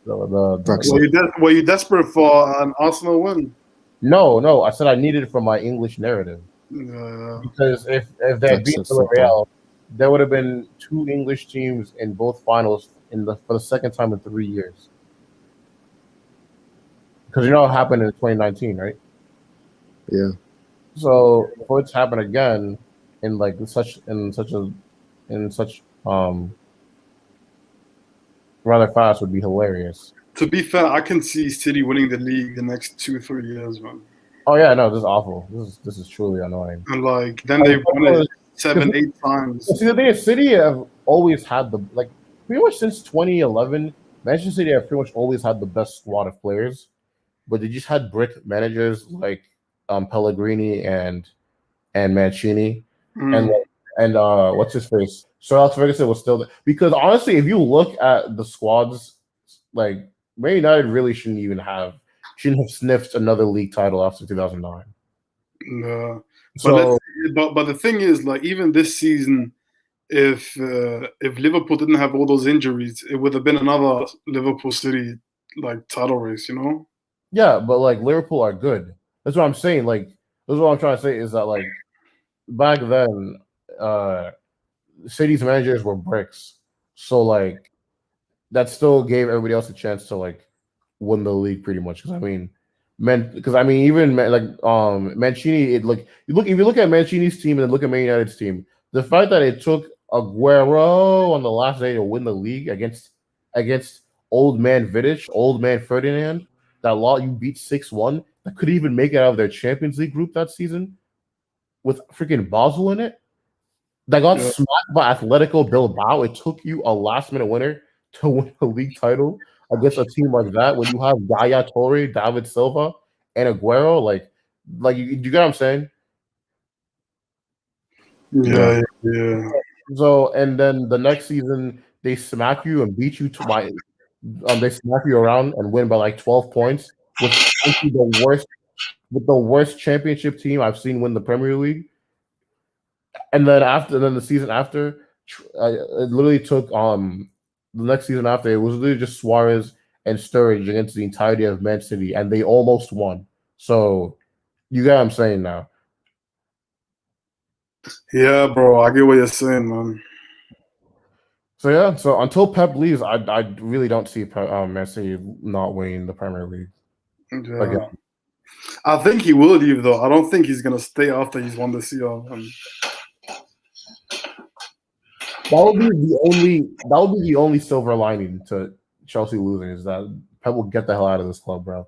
Brexit. Were you desperate for an Arsenal win? No, I said I needed it for my English narrative. Yeah, Because if they had beat Brexit football. Villarreal, there would have been 2 English teams in both finals for the second time in 3 years. Because you know what happened in 2019, right? Yeah. So for it to happen again in like such rather fast would be hilarious. to be fair, I can see City winning the league the next 2-3 years, man. Oh yeah, no, this is awful. This is truly annoying. And then they won it 7-8 times. See, the thing is, City have always had pretty much since 2011. Manchester City have pretty much always had the best squad of players, but they just had brick managers like Pellegrini and Mancini and what's his face. Sir Alex Ferguson was still there. Because honestly, if you look at the squads, like Man United really shouldn't have sniffed another league title after 2009. No. So But the thing is, like even this season, if Liverpool didn't have all those injuries, it would have been another Liverpool City like title race, you know? yeah, but like Liverpool are good. That's what I'm saying. Like that's what I'm trying to say is that like back then, City's managers were bricks. So like that still gave everybody else a chance to like win the league pretty much. Because I mean even Mancini, if you look at Mancini's team and then look at Man United's team, the fact that it took Aguero on the last day to win the league against old man Vidic, old man Ferdinand, that you beat 6-1, that could even make it out of their Champions League group that season with freaking Basel in it. That got smacked by Atletico Bilbao. It took you a last-minute winner to win a league title against a team like that when you have Yaya Toure, David Silva, and Aguero. Like you get what I'm saying? Yeah. So and then the next season they smack you and beat you they smack you around and win by like 12 points with the worst championship team I've seen win the Premier League. And then the season after, it literally took the next season after it was literally just Suarez and Sturridge against the entirety of Man City, and they almost won. So you get what I'm saying now. Yeah, bro, I get what you're saying, man. So yeah, so until Pep leaves, I really don't see Man City not winning the Premier League again. Yeah. I think he will leave though. I don't think he's gonna stay after he's won the CL. That would be the only silver lining to Chelsea losing is that Pep will get the hell out of this club, bro,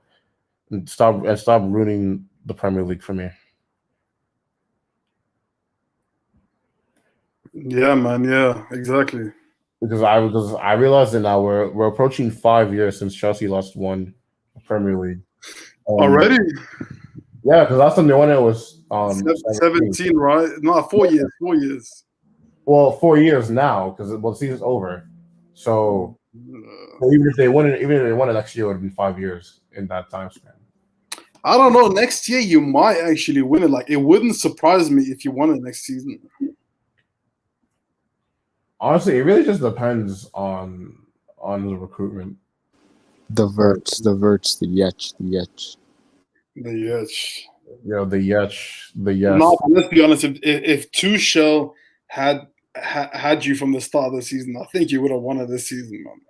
and stop ruining the Premier League for me. Yeah, man. Yeah, exactly. Because I realized that now we're approaching 5 years since Chelsea last won the Premier League. Already Yeah, because last time they won it was 17. 17, right? No, 4 years. 4 years. Well, 4 years now because the season's over. So even if they won it next year, it would have been 5 years in that time span. I don't know. Next year you might actually win it. Like it wouldn't surprise me if you won it next season. Honestly, it really just depends on the recruitment. The Verts, the Yetch. You know, the Yes. No, but let's be honest. If Tuchel had you from the start of the season, I think you would have won it this season, man.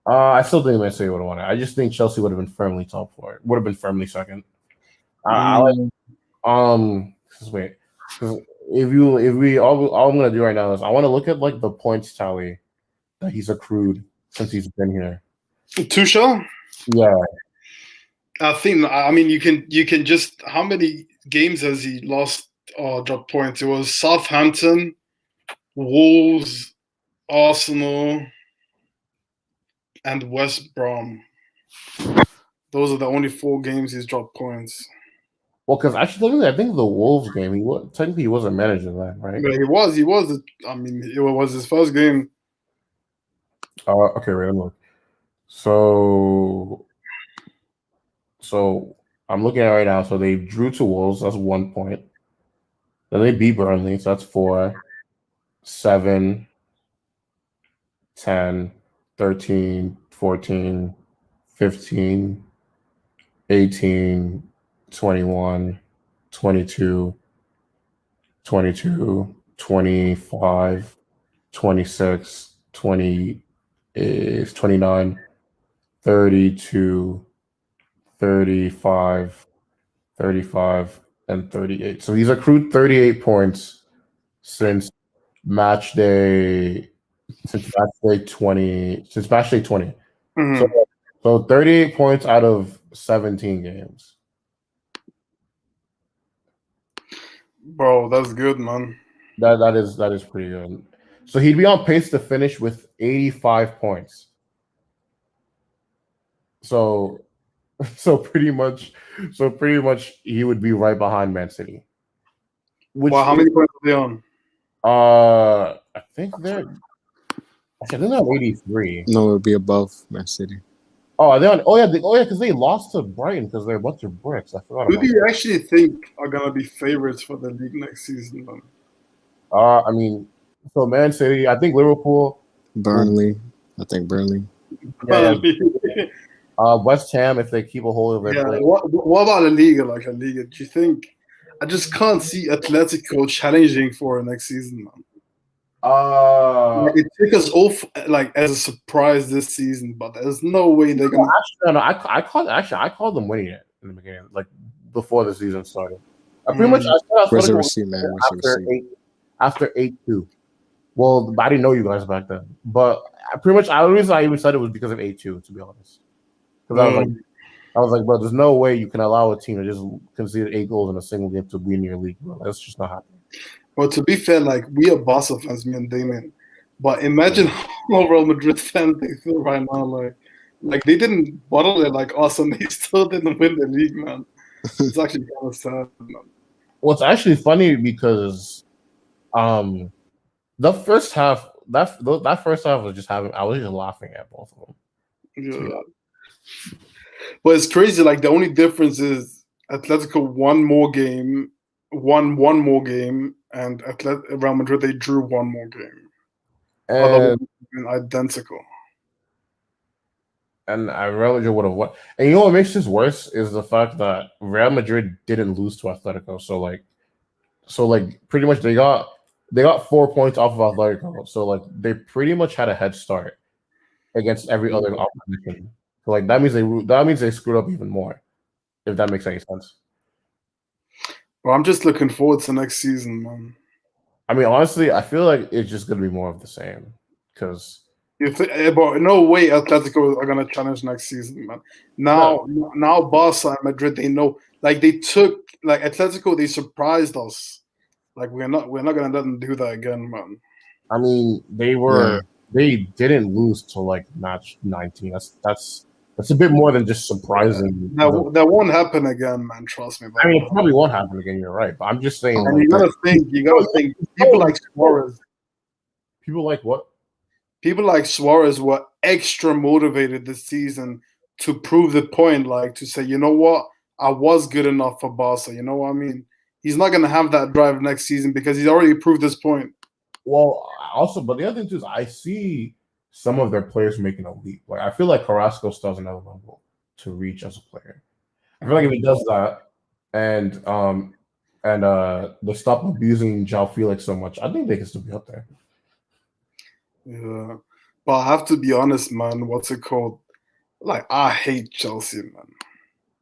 I still think Man City would have won it. I just think Chelsea would have been firmly top four. Would have been firmly second. I like just wait. 'Cause all I'm gonna do right now is I want to look at like the points tally that he's accrued since he's been here. Tuchel? Yeah. I think. I mean, you can just. How many games has he lost or dropped points? It was Southampton, Wolves, Arsenal, and West Brom. Those are the only 4 games he's dropped points. Well, because actually, I think the Wolves game, he wasn't managing that, right? But he was. I mean, it was his first game. Okay, wait, look. So I'm looking at it right now. So they drew to Wolves. That's 1 point. Then they beat Burnley. So that's 4, 7, 10, 13, 14, 15, 18, 21, 22, 22, 25, 26, 29, 32, 35, 35, and 38. So he's accrued 38 points since match day 20. Mm-hmm. So 38 points out of 17 games. Bro, that's good, man. That is pretty good. So he'd be on pace to finish with 85 points. So pretty much he would be right behind Man City. Wow, how many points are they on? I think they're 83. No, it would be above Man City. Oh, are they on? Oh yeah, because they lost to Brighton because they're a bunch of bricks. I forgot. Who About do you actually think are gonna be favorites for the league next season, man? I mean, so Man City, I think Liverpool, Burnley. I think Burnley. Yeah. West Ham, if they keep a hold of their play. What about a Liga? Like a Liga, do you think? I just can't see Atletico challenging for next season, man. It took us off like as a surprise this season, but there's no way they're gonna. I called them winning it in the beginning, like before the season started. I pretty much Where's the receipt, man? After 8-2. Well, I didn't know you guys back then, but the reason I even said it was because of 8-2, to be honest. Because I was like, bro, there's no way you can allow a team to just concede 8 goals in a single game to win your league, bro. That's just not happening. Well, to be fair, like we are Barca fans, me and Damien, but imagine how Real Madrid fans they feel right now. Like they didn't bottle it like us, and they still didn't win the league, man. It's actually kind of sad, man. Well, it's actually funny because, the first half that first half was I was just laughing at both of them. Yeah. But it's crazy. Like the only difference is Atletico won more game, won one more game, and Real Madrid they drew one more game. And identical. And I Real Madrid would have won. And you know what makes this worse is the fact that Real Madrid didn't lose to Atletico. So So like pretty much they got 4 points off of Atletico. So like they pretty much had a head start against every other opposition. So like that means they screwed up even more, if that makes any sense. Well, I'm just looking forward to next season, man. I mean, honestly, I feel like it's just gonna be more of the same because But no way Atletico are gonna challenge next season, man. Now Barca and Madrid, they know, like they took like Atletico, they surprised us. Like we're not gonna let them do that again, man. I mean they didn't lose till like match 19. That's a bit more than just surprising. That won't happen again, man. Trust me. I mean, it probably won't happen again. You're right, but I'm just saying. And you gotta think. People like Suarez. People like what? People like Suarez were extra motivated this season to prove the point, like to say, you know what, I was good enough for Barca. You know what I mean? He's not gonna have that drive next season because he's already proved this point. Well, also, but the other thing too is I see some of their players making a leap. Like I feel like Carrasco still has another level to reach as a player. I feel like if he does that, and they stop abusing João Felix so much, I think they can still be up there. Yeah, but I have to be honest, man. What's it called? Like I hate Chelsea, man.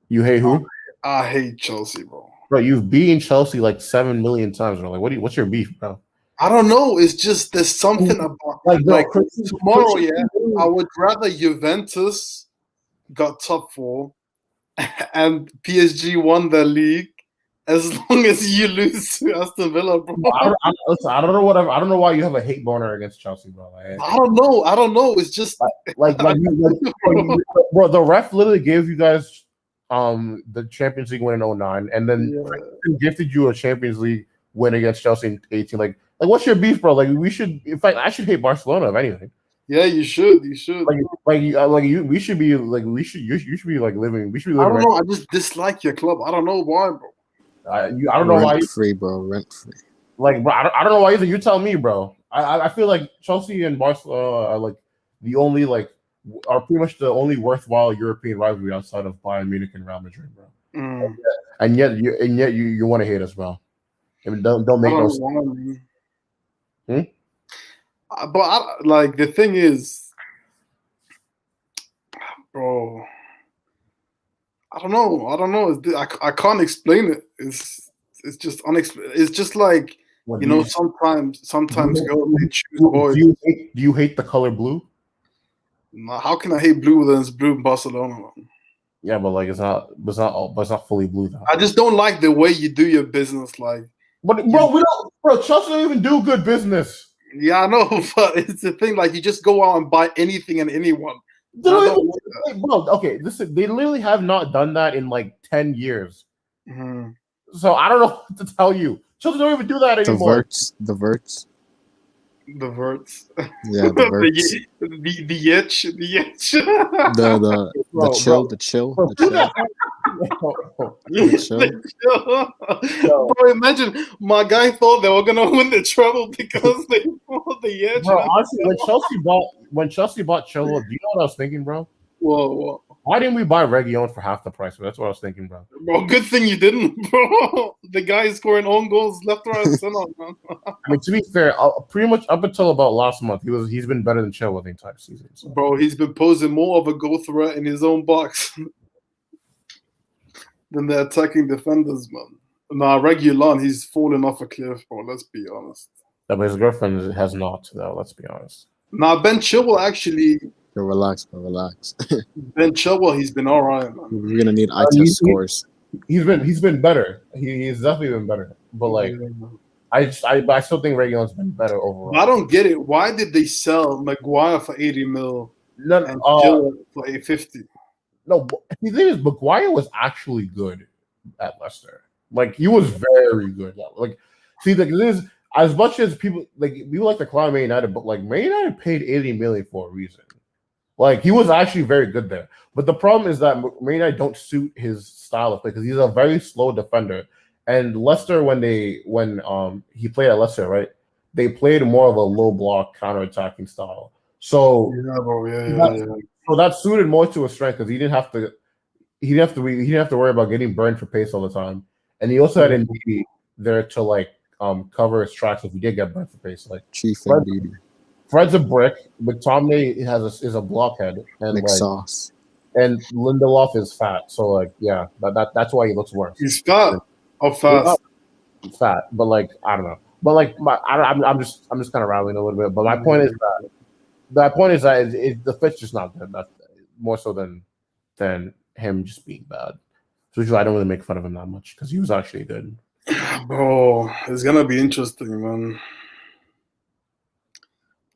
You hate who? I hate Chelsea, bro. Bro, you've beaten Chelsea like 7 million times, bro. Like, what's your beef, bro? I don't know. It's just there's something about like tomorrow. Yeah, I would rather Juventus got top 4 and PSG won the league as long as you lose to Aston Villa, bro. I don't know I don't know why you have a hate boner against Chelsea, bro. Like, I don't know. It's just bro, the ref literally gave you guys the Champions League win in 09, and then gifted you a Champions League win against Chelsea in 18. Like what's your beef, bro? Like we should, in fact, I should hate Barcelona if anything. Yeah, you should. You should be like living. We should be living. I don't know. I just dislike your club. I don't know why, bro. I don't know why. Rent free, bro. Rent free. Like, bro, I don't know why either. You tell me, bro. I feel like Chelsea and Barcelona are like the only are pretty much the only worthwhile European rivalry outside of Bayern Munich and Real Madrid, bro. And yet you want to hate us, bro. I mean, don't make no sense. But the thing is, bro, I don't know. I can't explain it. It's just unexplained. It's just like sometimes girls they choose boys. Do you hate the color blue? How can I hate blue when it's blue in Barcelona, man? Yeah, but like it's not fully blue though. I just don't like the way you do your business, like. But Chelsea don't even do good business. Yeah, I know, but it's the thing. Like you just go out and buy anything and anyone. Bro, okay, listen, they literally have not done that in like 10 years. Mm-hmm. So I don't know what to tell you. Chelsea don't even do that anymore. The verts. Yeah, the verts. the itch. The chill. Bro, imagine my guy thought they were gonna win the treble because they bought the edge. Bro, honestly, when Chelsea bought Chilwell, do you know what I was thinking, bro? Whoa. Why didn't we buy Reguilon for half the price? That's what I was thinking, bro. Bro, good thing you didn't, bro. The guy is scoring own goals left, right, and center, man. I mean, to be fair, pretty much up until about last month, he's been better than Chilwell the entire season. So. Bro, he's been posing more of a goal threat in his own box than the attacking defenders, man. Nah, Reguilon, he's fallen off a cliff, bro. Let's be honest. Yeah, but his girlfriend has not, though. Let's be honest. Nah, Ben Chilwell actually. Relax, bro. Relax. Ben Chilwell, he's been all right, man. We're gonna need eye test scores. He's been better. He's definitely been better. But I still think Reguilon's been better overall. I don't get it. Why did they sell Maguire for 80 mil and Chilwell for 850? No, the thing is, Maguire was actually good at Leicester. Like he was very good. Like, see, the thing is, as much as people like to clown Man United, but like Man United paid 80 million for a reason. Like he was actually very good there. But the problem is that Man United don't suit his style of play because he's a very slow defender. And Leicester, when he played at Leicester, right, they played more of a low block counter-attacking style. So so that suited more to his strength because he didn't have to worry about getting burned for pace all the time. And he also had Ndidi there to like cover his tracks if we did get Brentford pace. Like Chief Fred, and Beatty. Fred's a brick, McTominay is a blockhead, and McSauce. and Lindelof is fat. So like yeah, that's why he looks worse. He's fat or He's fast. not fat, but like I don't know. But like I'm just kind of rallying a little bit. But my point is that the fit's just not good. That's more so than him just being bad. So usually I don't really make fun of him that much because he was actually good. Bro, it's gonna be interesting, man.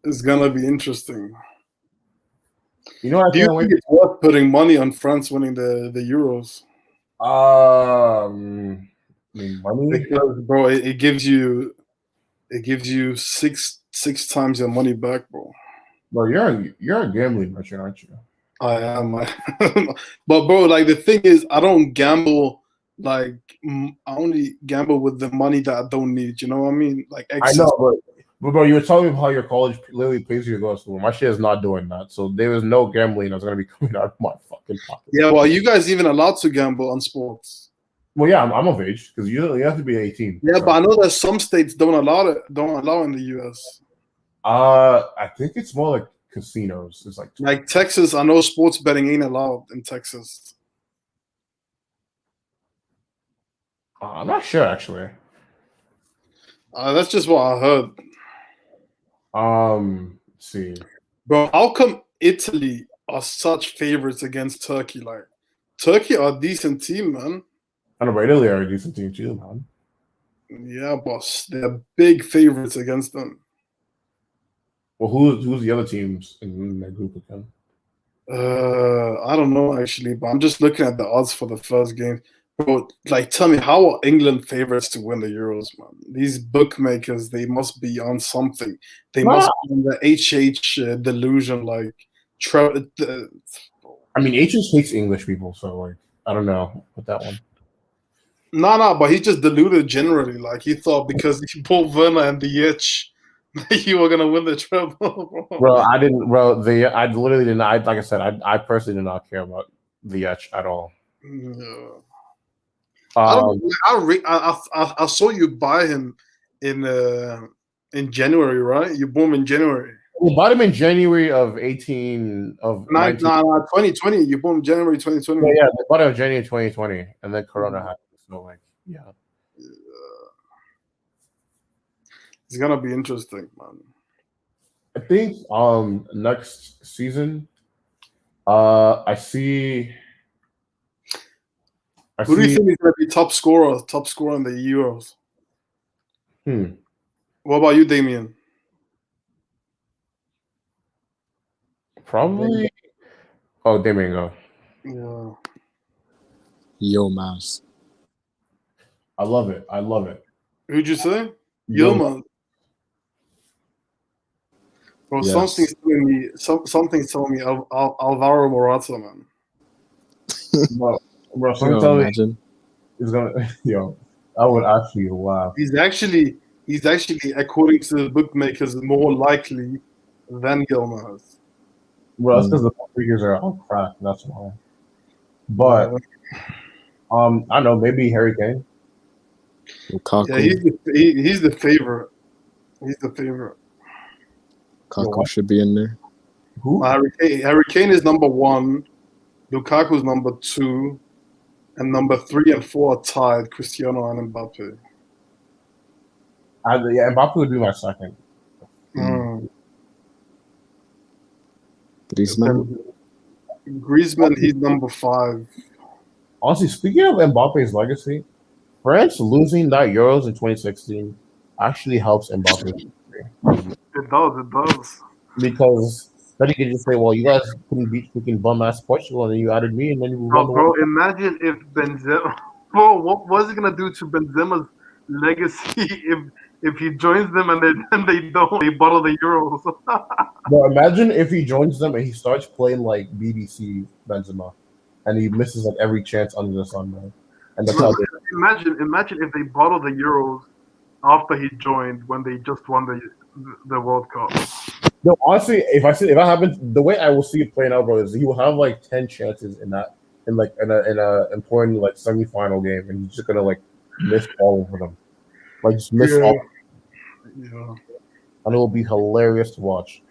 It's gonna be interesting. You know what I Do you can't wait? think it's worth putting money on France winning the Euros? I mean, money. Because, bro, it gives you six times your money back, bro. Bro, you're a gambling merchant, aren't you? I am, but bro, like the thing is, I don't gamble. Like I only gamble with the money that I don't need. You know what I mean? Like I excess. know, but bro, you were telling me how your college literally pays you to go to school. My shit is not doing that. So there was no gambling that's gonna be coming out of my fucking pocket. Yeah, well, you guys even allowed to gamble on sports? Well, yeah, I'm of age because you have to be 18. Yeah, so. but I know that some states don't allow in the US. I think it's more like casinos. It's like Texas. I know sports betting ain't allowed in Texas. I'm not sure actually. That's just what I heard. Let's see, bro, how come Italy are such favorites against Turkey? Like Turkey are a decent team, man. I know, but Italy are a decent team too, man. Yeah, boss, they're big favorites against them. Well, who's the other teams in that group again? I don't know actually, but I'm just looking at the odds for the first game. Bro, like, tell me, how are England favorites to win the Euros, man? These bookmakers, they must be on something. They must be on the HH delusion. Like, I mean, HH hates English people, so like, I don't know with that one. No, but he just deluded generally. Like, he thought because he pulled Werner and the itch, you were gonna win the treble. Bro, I didn't. Bro, I literally did not. Like I said, I personally did not care about the etch at all. Yeah. I saw you buy him in January, right? You bought him in January. We bought him in January of 2020. You bought him January 2020. Yeah, they bought him in January 2020, and then Corona happened. So like, yeah. It's gonna be interesting, man. I think next season, I see. Who do you think is going to be top scorer in the Euros? What about you, Damien? Probably. Oh, Damien, go. Yeah. Yo, Mouse. I love it. Who'd you say? Yo, man. Bro, yes. Something's telling me Alvaro Morata, man. Bro, something telling me he's gonna. Yo, I would actually laugh. He's actually, according to the bookmakers, more likely than Gilmaz. Bro, that's because the figures are all cracked. That's why. But I don't know. Maybe Harry Kane. Lukaku. Yeah, he's the favorite. He's the favorite. Lukaku should be in there. Who? Harry Kane is number 1. Lukaku is number 2. And number 3 and 4 are tied, Cristiano and Mbappe. Yeah, Mbappe would be my second. Griezmann, he's number 5. Honestly, speaking of Mbappe's legacy, France losing that Euros in 2016 actually helps Mbappe. It does. Because then you can just say, well, you guys couldn't beat freaking bum-ass Portugal, and then you added me, and then you won the Bro, imagine if Benzema... Bro, what was it going to do to Benzema's legacy if he joins them and they bottle the Euros? Bro, imagine if he joins them and he starts playing like BBC Benzema, and he misses like every chance under the sun, man. And that's how they... Imagine if they bottle the Euros after he joined when they just won the World Cup. No, honestly, if that happens, the way I will see it playing out, bro, is he will have like 10 chances in a important like semifinal game, and he's just gonna like miss all of them. Like just miss Yeah. all, Yeah. and it will be hilarious to watch.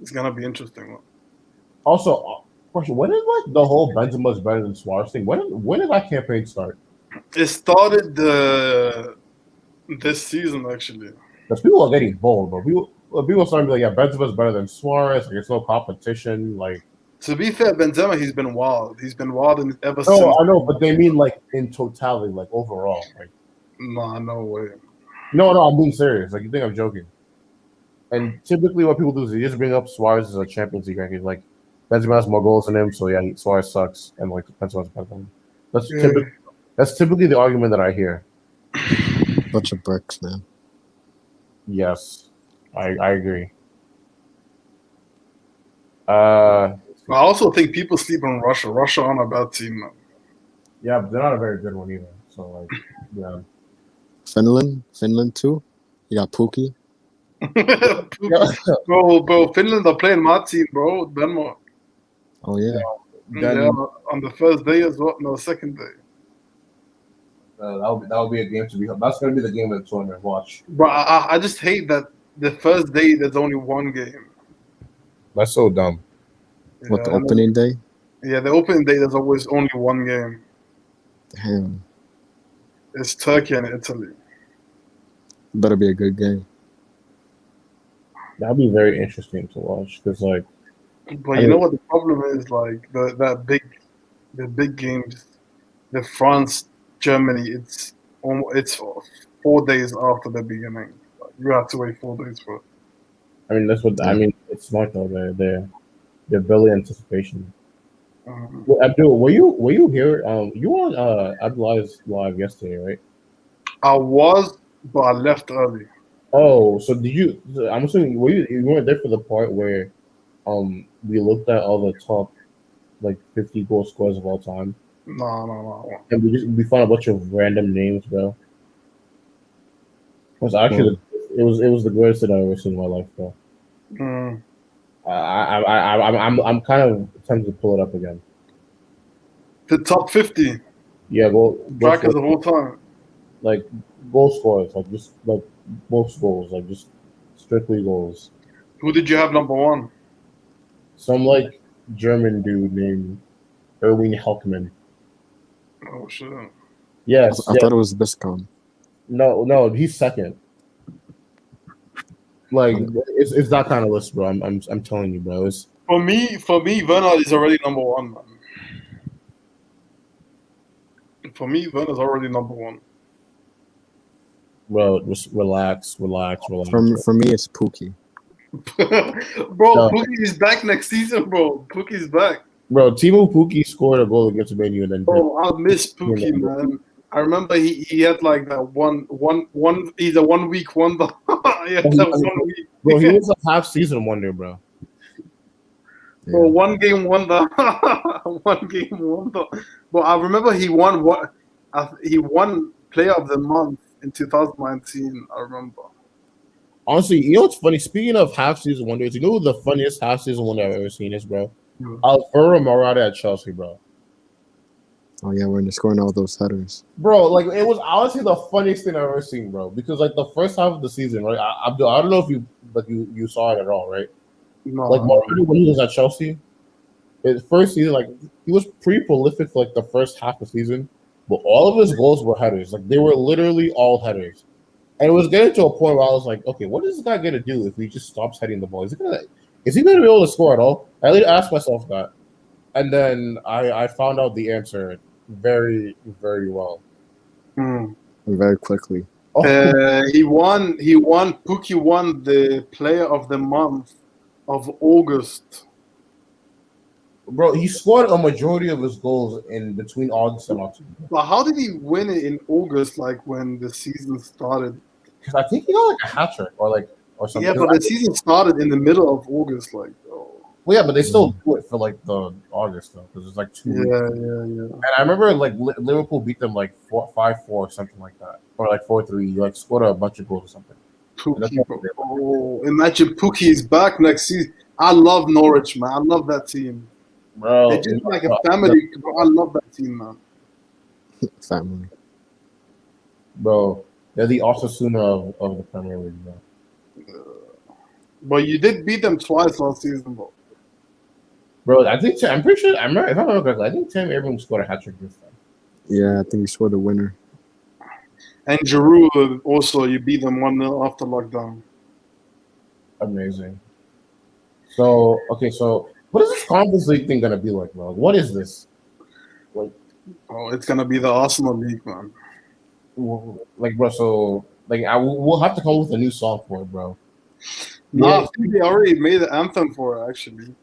It's gonna be interesting. Also, question: when did like the whole Benzema's better than Suarez thing? When did that campaign start? It started this season actually. Because people are getting bold, but people are starting to be like, yeah, Benzema's better than Suarez. Like, it's no competition. Like, To be fair, Benzema, he's been wild. He's been wild ever no, since. I know, but they mean like in totality, like overall. Like, Nah, no way. no, I'm being serious. Like, you think I'm joking? And typically, what people do is they just bring up Suarez as a Champions League ranking. Like, Benzema has more goals than him, so yeah, Suarez sucks, and like Benzema's better than him. Yeah. That's typically the argument that I hear. Bunch of bricks, man. Yes, I agree. Uh, I also think people sleep on Russia. Russia on a bad team, man. yeah, but they're not a very good one either. So like, yeah. Finland too. You got Pookie. bro, Finland are playing my team, bro. Denmark. Oh yeah. Then Yeah, on the first day as well. No, second day. that'll be a game to be. That's gonna be the game of the tournament. Watch. But I just hate that the first day there's only one game. That's so dumb. What, the and opening day? then- yeah, the opening day there's always only one game. Damn. It's Turkey and Italy. Better be a good game. That'll be very interesting to watch because like, But you know what the problem is? Like the big games, the France Germany. It's 4 days after the beginning. Like, you have to wait 4 days for it. I mean that's what I mean. It's smart though. They're building anticipation. Well, Abdul, were you here? You were on Abdullah's live yesterday, right? I was, but I left early. Oh, so did you? I'm assuming you weren't there for the part where we looked at all the top like 50 goal scorers of all time, No. and we found a bunch of random names, bro. It was actually it was the greatest thing I've ever seen in my life, bro. Mm. I'm kind of tempted to pull it up again. The top 50 Yeah, goal trackers scorers, of all time. like goal scorers, like just like most goals, like just strictly goals. Who did you have number one? Some like German dude named Erwin Helkman. Oh shit. Yes, I thought it was Biscom. No, he's second. Like it's that kind of list, bro. I'm telling you, bro. It's For me, Werner is already number one, man. For me, Werner's already number one. bro. Just relax. For me, it's Pookie. Bro, No. Pookie is back next season, bro. Pookie's back. Bro, Timo Pukki scored a goal against Man U and then. Oh, I miss Pookie, man. I remember he had like that one. He's a 1 week wonder. He had that 1 week. Bro, he was a half season wonder, bro. Bro, 1 game wonder. 1 game wonder. But I remember he won Player of the Month in 2019. I remember. Honestly, you know what's funny? Speaking of half season wonders, you know who the funniest half season wonder I've ever seen is, bro? Alvaro Morata at Chelsea, bro. Oh yeah, when they're scoring all those headers. Bro, like it was honestly the funniest thing I've ever seen, bro. Because like the first half of the season, right? I don't know if you saw it at all, right? No. Like Morata when he was at Chelsea, his first season, like he was pretty prolific for like the first half of the season, but all of his goals were headers. Like they were literally all headers. And it was getting to a point where I was like, okay, what is this guy gonna do if he just stops heading the ball? Is he gonna be able to score at all? I really asked myself that. And then I found out the answer very, very well. Very quickly. He won. Pookie won the Player of the Month of August. Bro, he scored a majority of his goals in between August and October. But how did he win it in August, like when the season started? Because I think he got like a hat trick or something. Yeah, but the season started in the middle of August, like. Well, yeah, but they still do it for like the August though, because it's like 2 weeks. Yeah. And I remember like Liverpool beat them like 5-4 or something like that, or like 4-3. Like scored a bunch of goals or something. Pookie, bro. Oh, imagine Pookie is back next season. I love Norwich, man. I love that team. Bro, They're just like a family. Bro, I love that team, man. family. Bro, they're the Osasuna of the Premier League, bro. But you did beat them twice last season, bro. Bro, I'm pretty sure. I remember if I remember correctly, I think Tim Abraham scored a hat trick this time. Yeah, I think he scored the winner. And Giroud also, you beat them 1-0 after lockdown. Amazing. So what is this Conference League thing gonna be like, bro? What is this? Like, Oh, it's gonna be the Arsenal League, man. bro. So, we'll have to come up with a new song for it, bro. Nah, I think they already made an anthem for it, actually.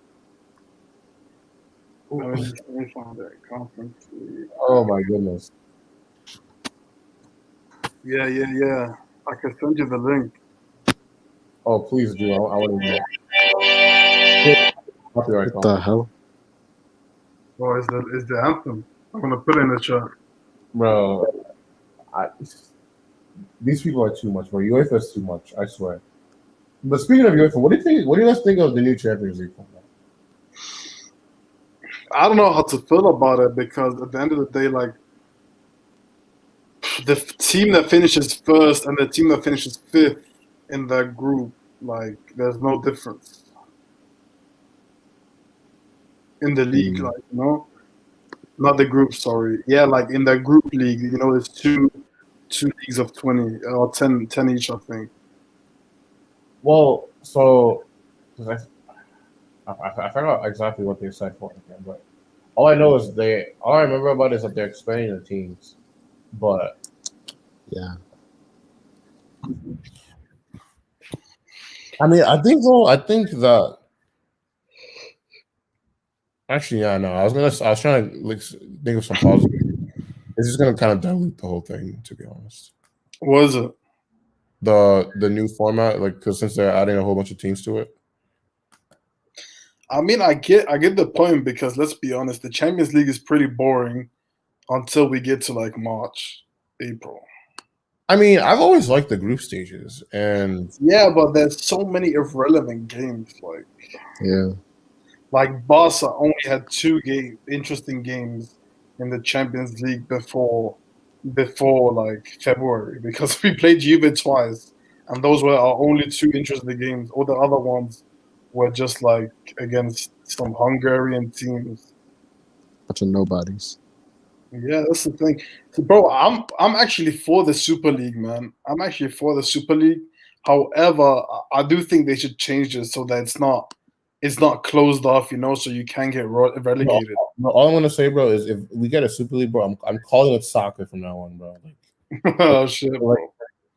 Let me find that Conference League. Oh my goodness. Yeah. I can send you the link. Oh, please do. I want to do What the hell? Oh, is the anthem? I'm gonna put it in the chat. Bro. These people are too much, bro. UEFA is too much, I swear. But speaking of UEFA, what do you think? What do you guys think of the new Champions League format? I don't know how to feel about it because at the end of the day, like the team that finishes first and the team that finishes fifth in that group, like there's no difference in the league, like not the group. Sorry, yeah, like in the group league, there's two leagues of 20 or 10 each, I think. Well, so I forgot exactly what they said for it again, but all I know is all I remember about it is that they're expanding the teams. But yeah, I mean, I think that actually, yeah, no, I was trying to think of some positive. It's just gonna kind of dilute the whole thing, to be honest. What is it? The new format, because since they're adding a whole bunch of teams to it. I mean, I get the point because let's be honest, the Champions League is pretty boring until we get to like March, April. I mean, I've always liked the group stages, and yeah, but there's so many irrelevant games. Like Barca only had 2 interesting games in the Champions League before like February because we played Juve twice, and those were our only 2 interesting games. All the other ones were just like against some Hungarian teams. Bunch of nobodies. Yeah, that's the thing. So, bro, I'm actually for the Super League, man. I'm actually for the Super League. However, I do think they should change it so that it's not closed off, so you can get relegated. No, all I'm gonna say, bro, is if we get a Super League, bro, I'm calling it soccer from now on, bro. Oh shit, bro.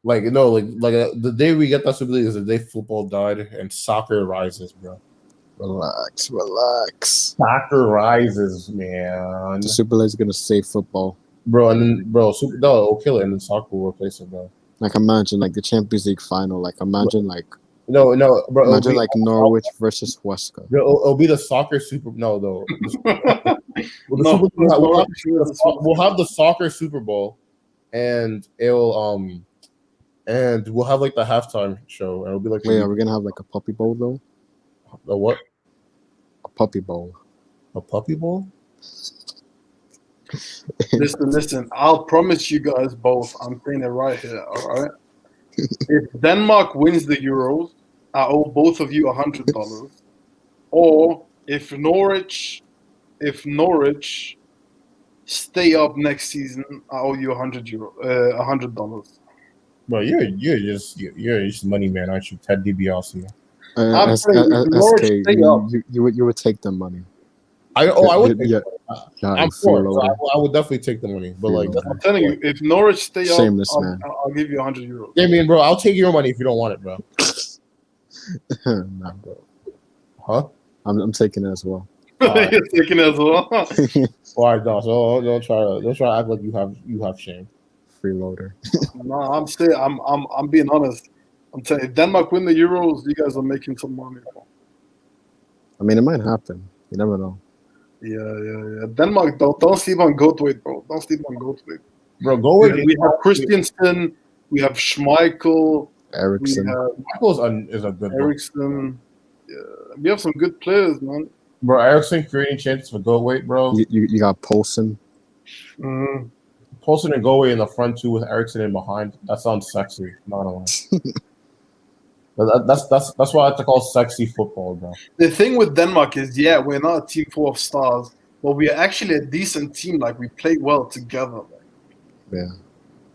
The day we get that Super League is the day football died and soccer rises, bro. Relax. Soccer rises, man. The Super League is gonna save football, bro. And then, bro, it'll kill it, and then soccer will replace it, bro. Like imagine, like the Champions League final. Like imagine, like no, bro. Imagine like Norwich versus Huesca. It'll be the soccer Super. No, though. We'll have the soccer Super Bowl, and and we'll have like the halftime show, and it'll be like. Wait, are we gonna have like a puppy bowl though? A what? A puppy bowl. A puppy bowl? Listen. I'll promise you guys both. I'm saying it right here. All right. If Denmark wins the Euros, I owe both of you $100. Or if Norwich stay up next season, I owe you $100. Bro, you're just money man, aren't you? Ted DiBiase. SK, you would take the money. I would. Yeah, I'm for it. So I would definitely take the money. But I'm telling you, if Norwich stay shameless, up, man. I'll give you €100. Yeah, I mean, bro, I'll take your money if you don't want it, bro. Nah, bro. Huh? I'm taking it as well. You're taking it as well. All right, no. So don't try to act like you have shame. Freeloader. No, I'm being honest. I'm telling you, if Denmark win the Euros, you guys are making some money. I mean, it might happen. You never know. Yeah. Denmark, don't sleep on Goatweight, bro. Don't sleep on Goatweight. Bro, Goatweight. We have Christensen. We have Schmeichel. Eriksson. Schmeichel is a good Eriksson. Yeah, we have some good players, man. Bro, Eriksson creating chances for Goatweight, bro. You got Poulsen. posting and go away in the front two with Ericsson in behind. That sounds sexy. I'm not gonna lie. That's why I like to call sexy football, bro. The thing with Denmark is, yeah, we're not a team full of stars, but we are actually a decent team. Like, we play well together. Like, Yeah.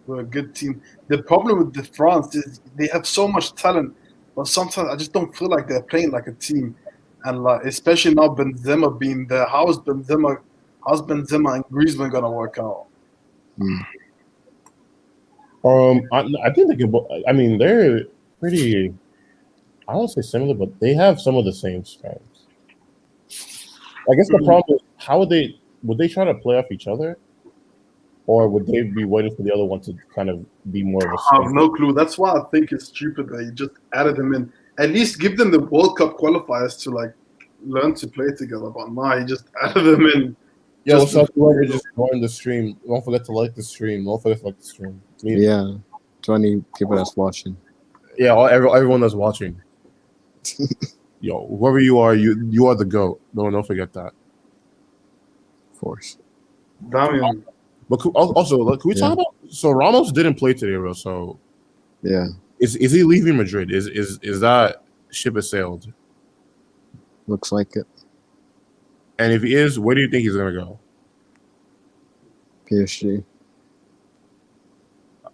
we're a good team. The problem with the France is they have so much talent, but sometimes I just don't feel like they're playing like a team. And like, especially now Benzema being there, how's Benzema and Griezmann gonna work out? I think they can. I mean, they're pretty. I don't say similar, but they have some of the same strengths. I guess the problem is how would they try to play off each other, or would they be waiting for the other one to kind of be more of a? I have no clue. That's why I think it's stupid that you just added them in. At least give them the World Cup qualifiers to like learn to play together. But nah, he just added them in. Yeah, what's up, whoever just joined the stream? Don't forget to like the stream. Don't forget to like the stream. Yeah, 20 people that's watching. Yeah, everyone that's watching. Yo, whoever you are the GOAT. Don't forget that. Of course. Damian. But also, can we talk about? So Ramos didn't play today, bro. So yeah, is he leaving Madrid? Is that ship has sailed? Looks like it. And if he is, where do you think he's gonna go? PSG.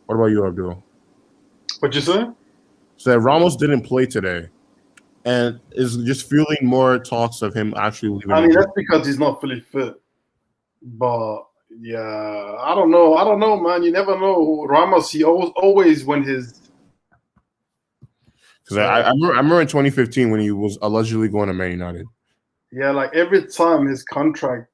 What about you, Abdul? What'd you say? So Ramos didn't play today, and is just fueling more talks of him actually leaving. I mean, that's because he's not fully fit. But yeah, I don't know, man. You never know. Ramos, he always when his. Because I remember in 2015 when he was allegedly going to Man United. Yeah, like every time his contract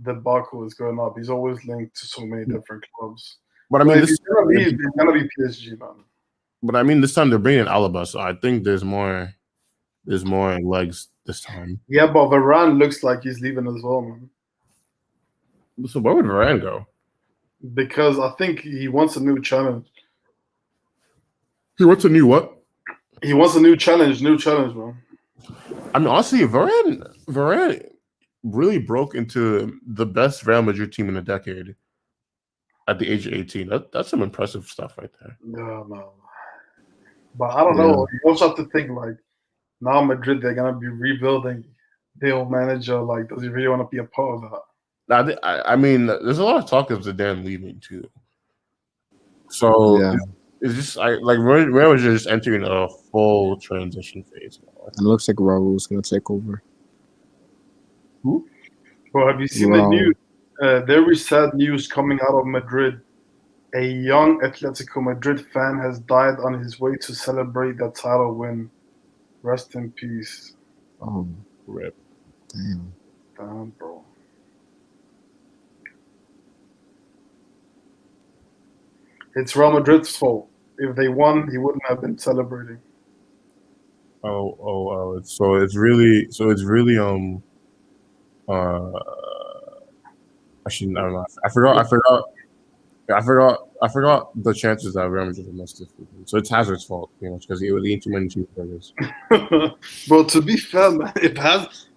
debacle is going up, he's always linked to so many different clubs. But I mean, if he's gonna leave, it's gonna be PSG, man. But I mean, this time they're bringing Alaba, so I think there's more legs this time. Yeah, but Varane looks like he's leaving as well, man. So where would Varane go? Because I think he wants a new challenge. He wants a new what? He wants a new challenge, man. I mean, honestly, Varane really broke into the best Real Madrid team in a decade at the age of 18. That's some impressive stuff right there. Yeah, man. But I don't know. You also have to think, like, now Madrid, they're going to be rebuilding. Their manager, like, does he really want to be a part of that? I mean, there's a lot of talk of Zidane leaving, too. So, it's just, Real Madrid just entering a full transition phase. And it looks like Raul's going to take over. Who? Well, have you seen the news? Very sad news coming out of Madrid. A young Atletico Madrid fan has died on his way to celebrate the title win. Rest in peace. Oh, rip. Damn, bro. It's Real Madrid's fault. If they won, he wouldn't have been celebrating. So it's really actually, I don't know. I forgot the chances that Real Madrid missed this weekend. So it's Hazard's fault, because he was eating too many cheeseburgers. Bro, to be fair, man,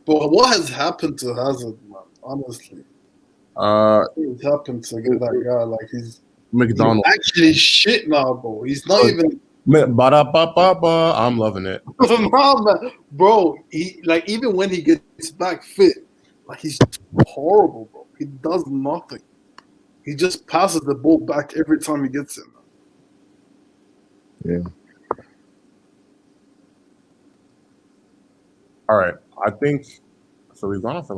but what has happened to Hazard, man? Honestly, what's happened to that guy? Like he's McDonald's. He's actually shit now, bro. He's not even. I'm loving it. No, man. Bro, even when he gets back fit, like he's horrible, bro. He does nothing. He just passes the ball back every time he gets it. Yeah. All right. I think so. We've gone on for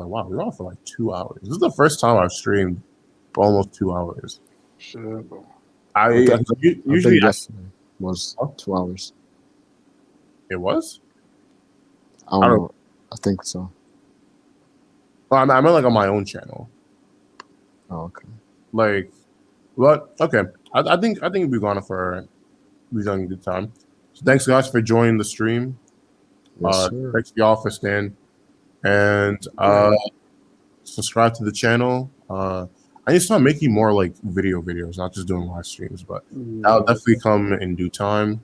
like 2 hours. This is the first time I've streamed for almost 2 hours. Sure, bro. Usually yesterday was 2 hours. It was? I don't know. I think so. I meant like on my own channel. Oh, okay. Like, but okay. I think we've gone for a good time. So thanks guys for joining the stream. Yes, thanks y'all for staying, and subscribe to the channel. I need to start making more like videos, not just doing live streams, but that'll definitely come in due time.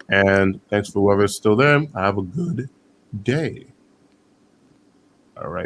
And thanks for whoever's still there. Have a good day. All right.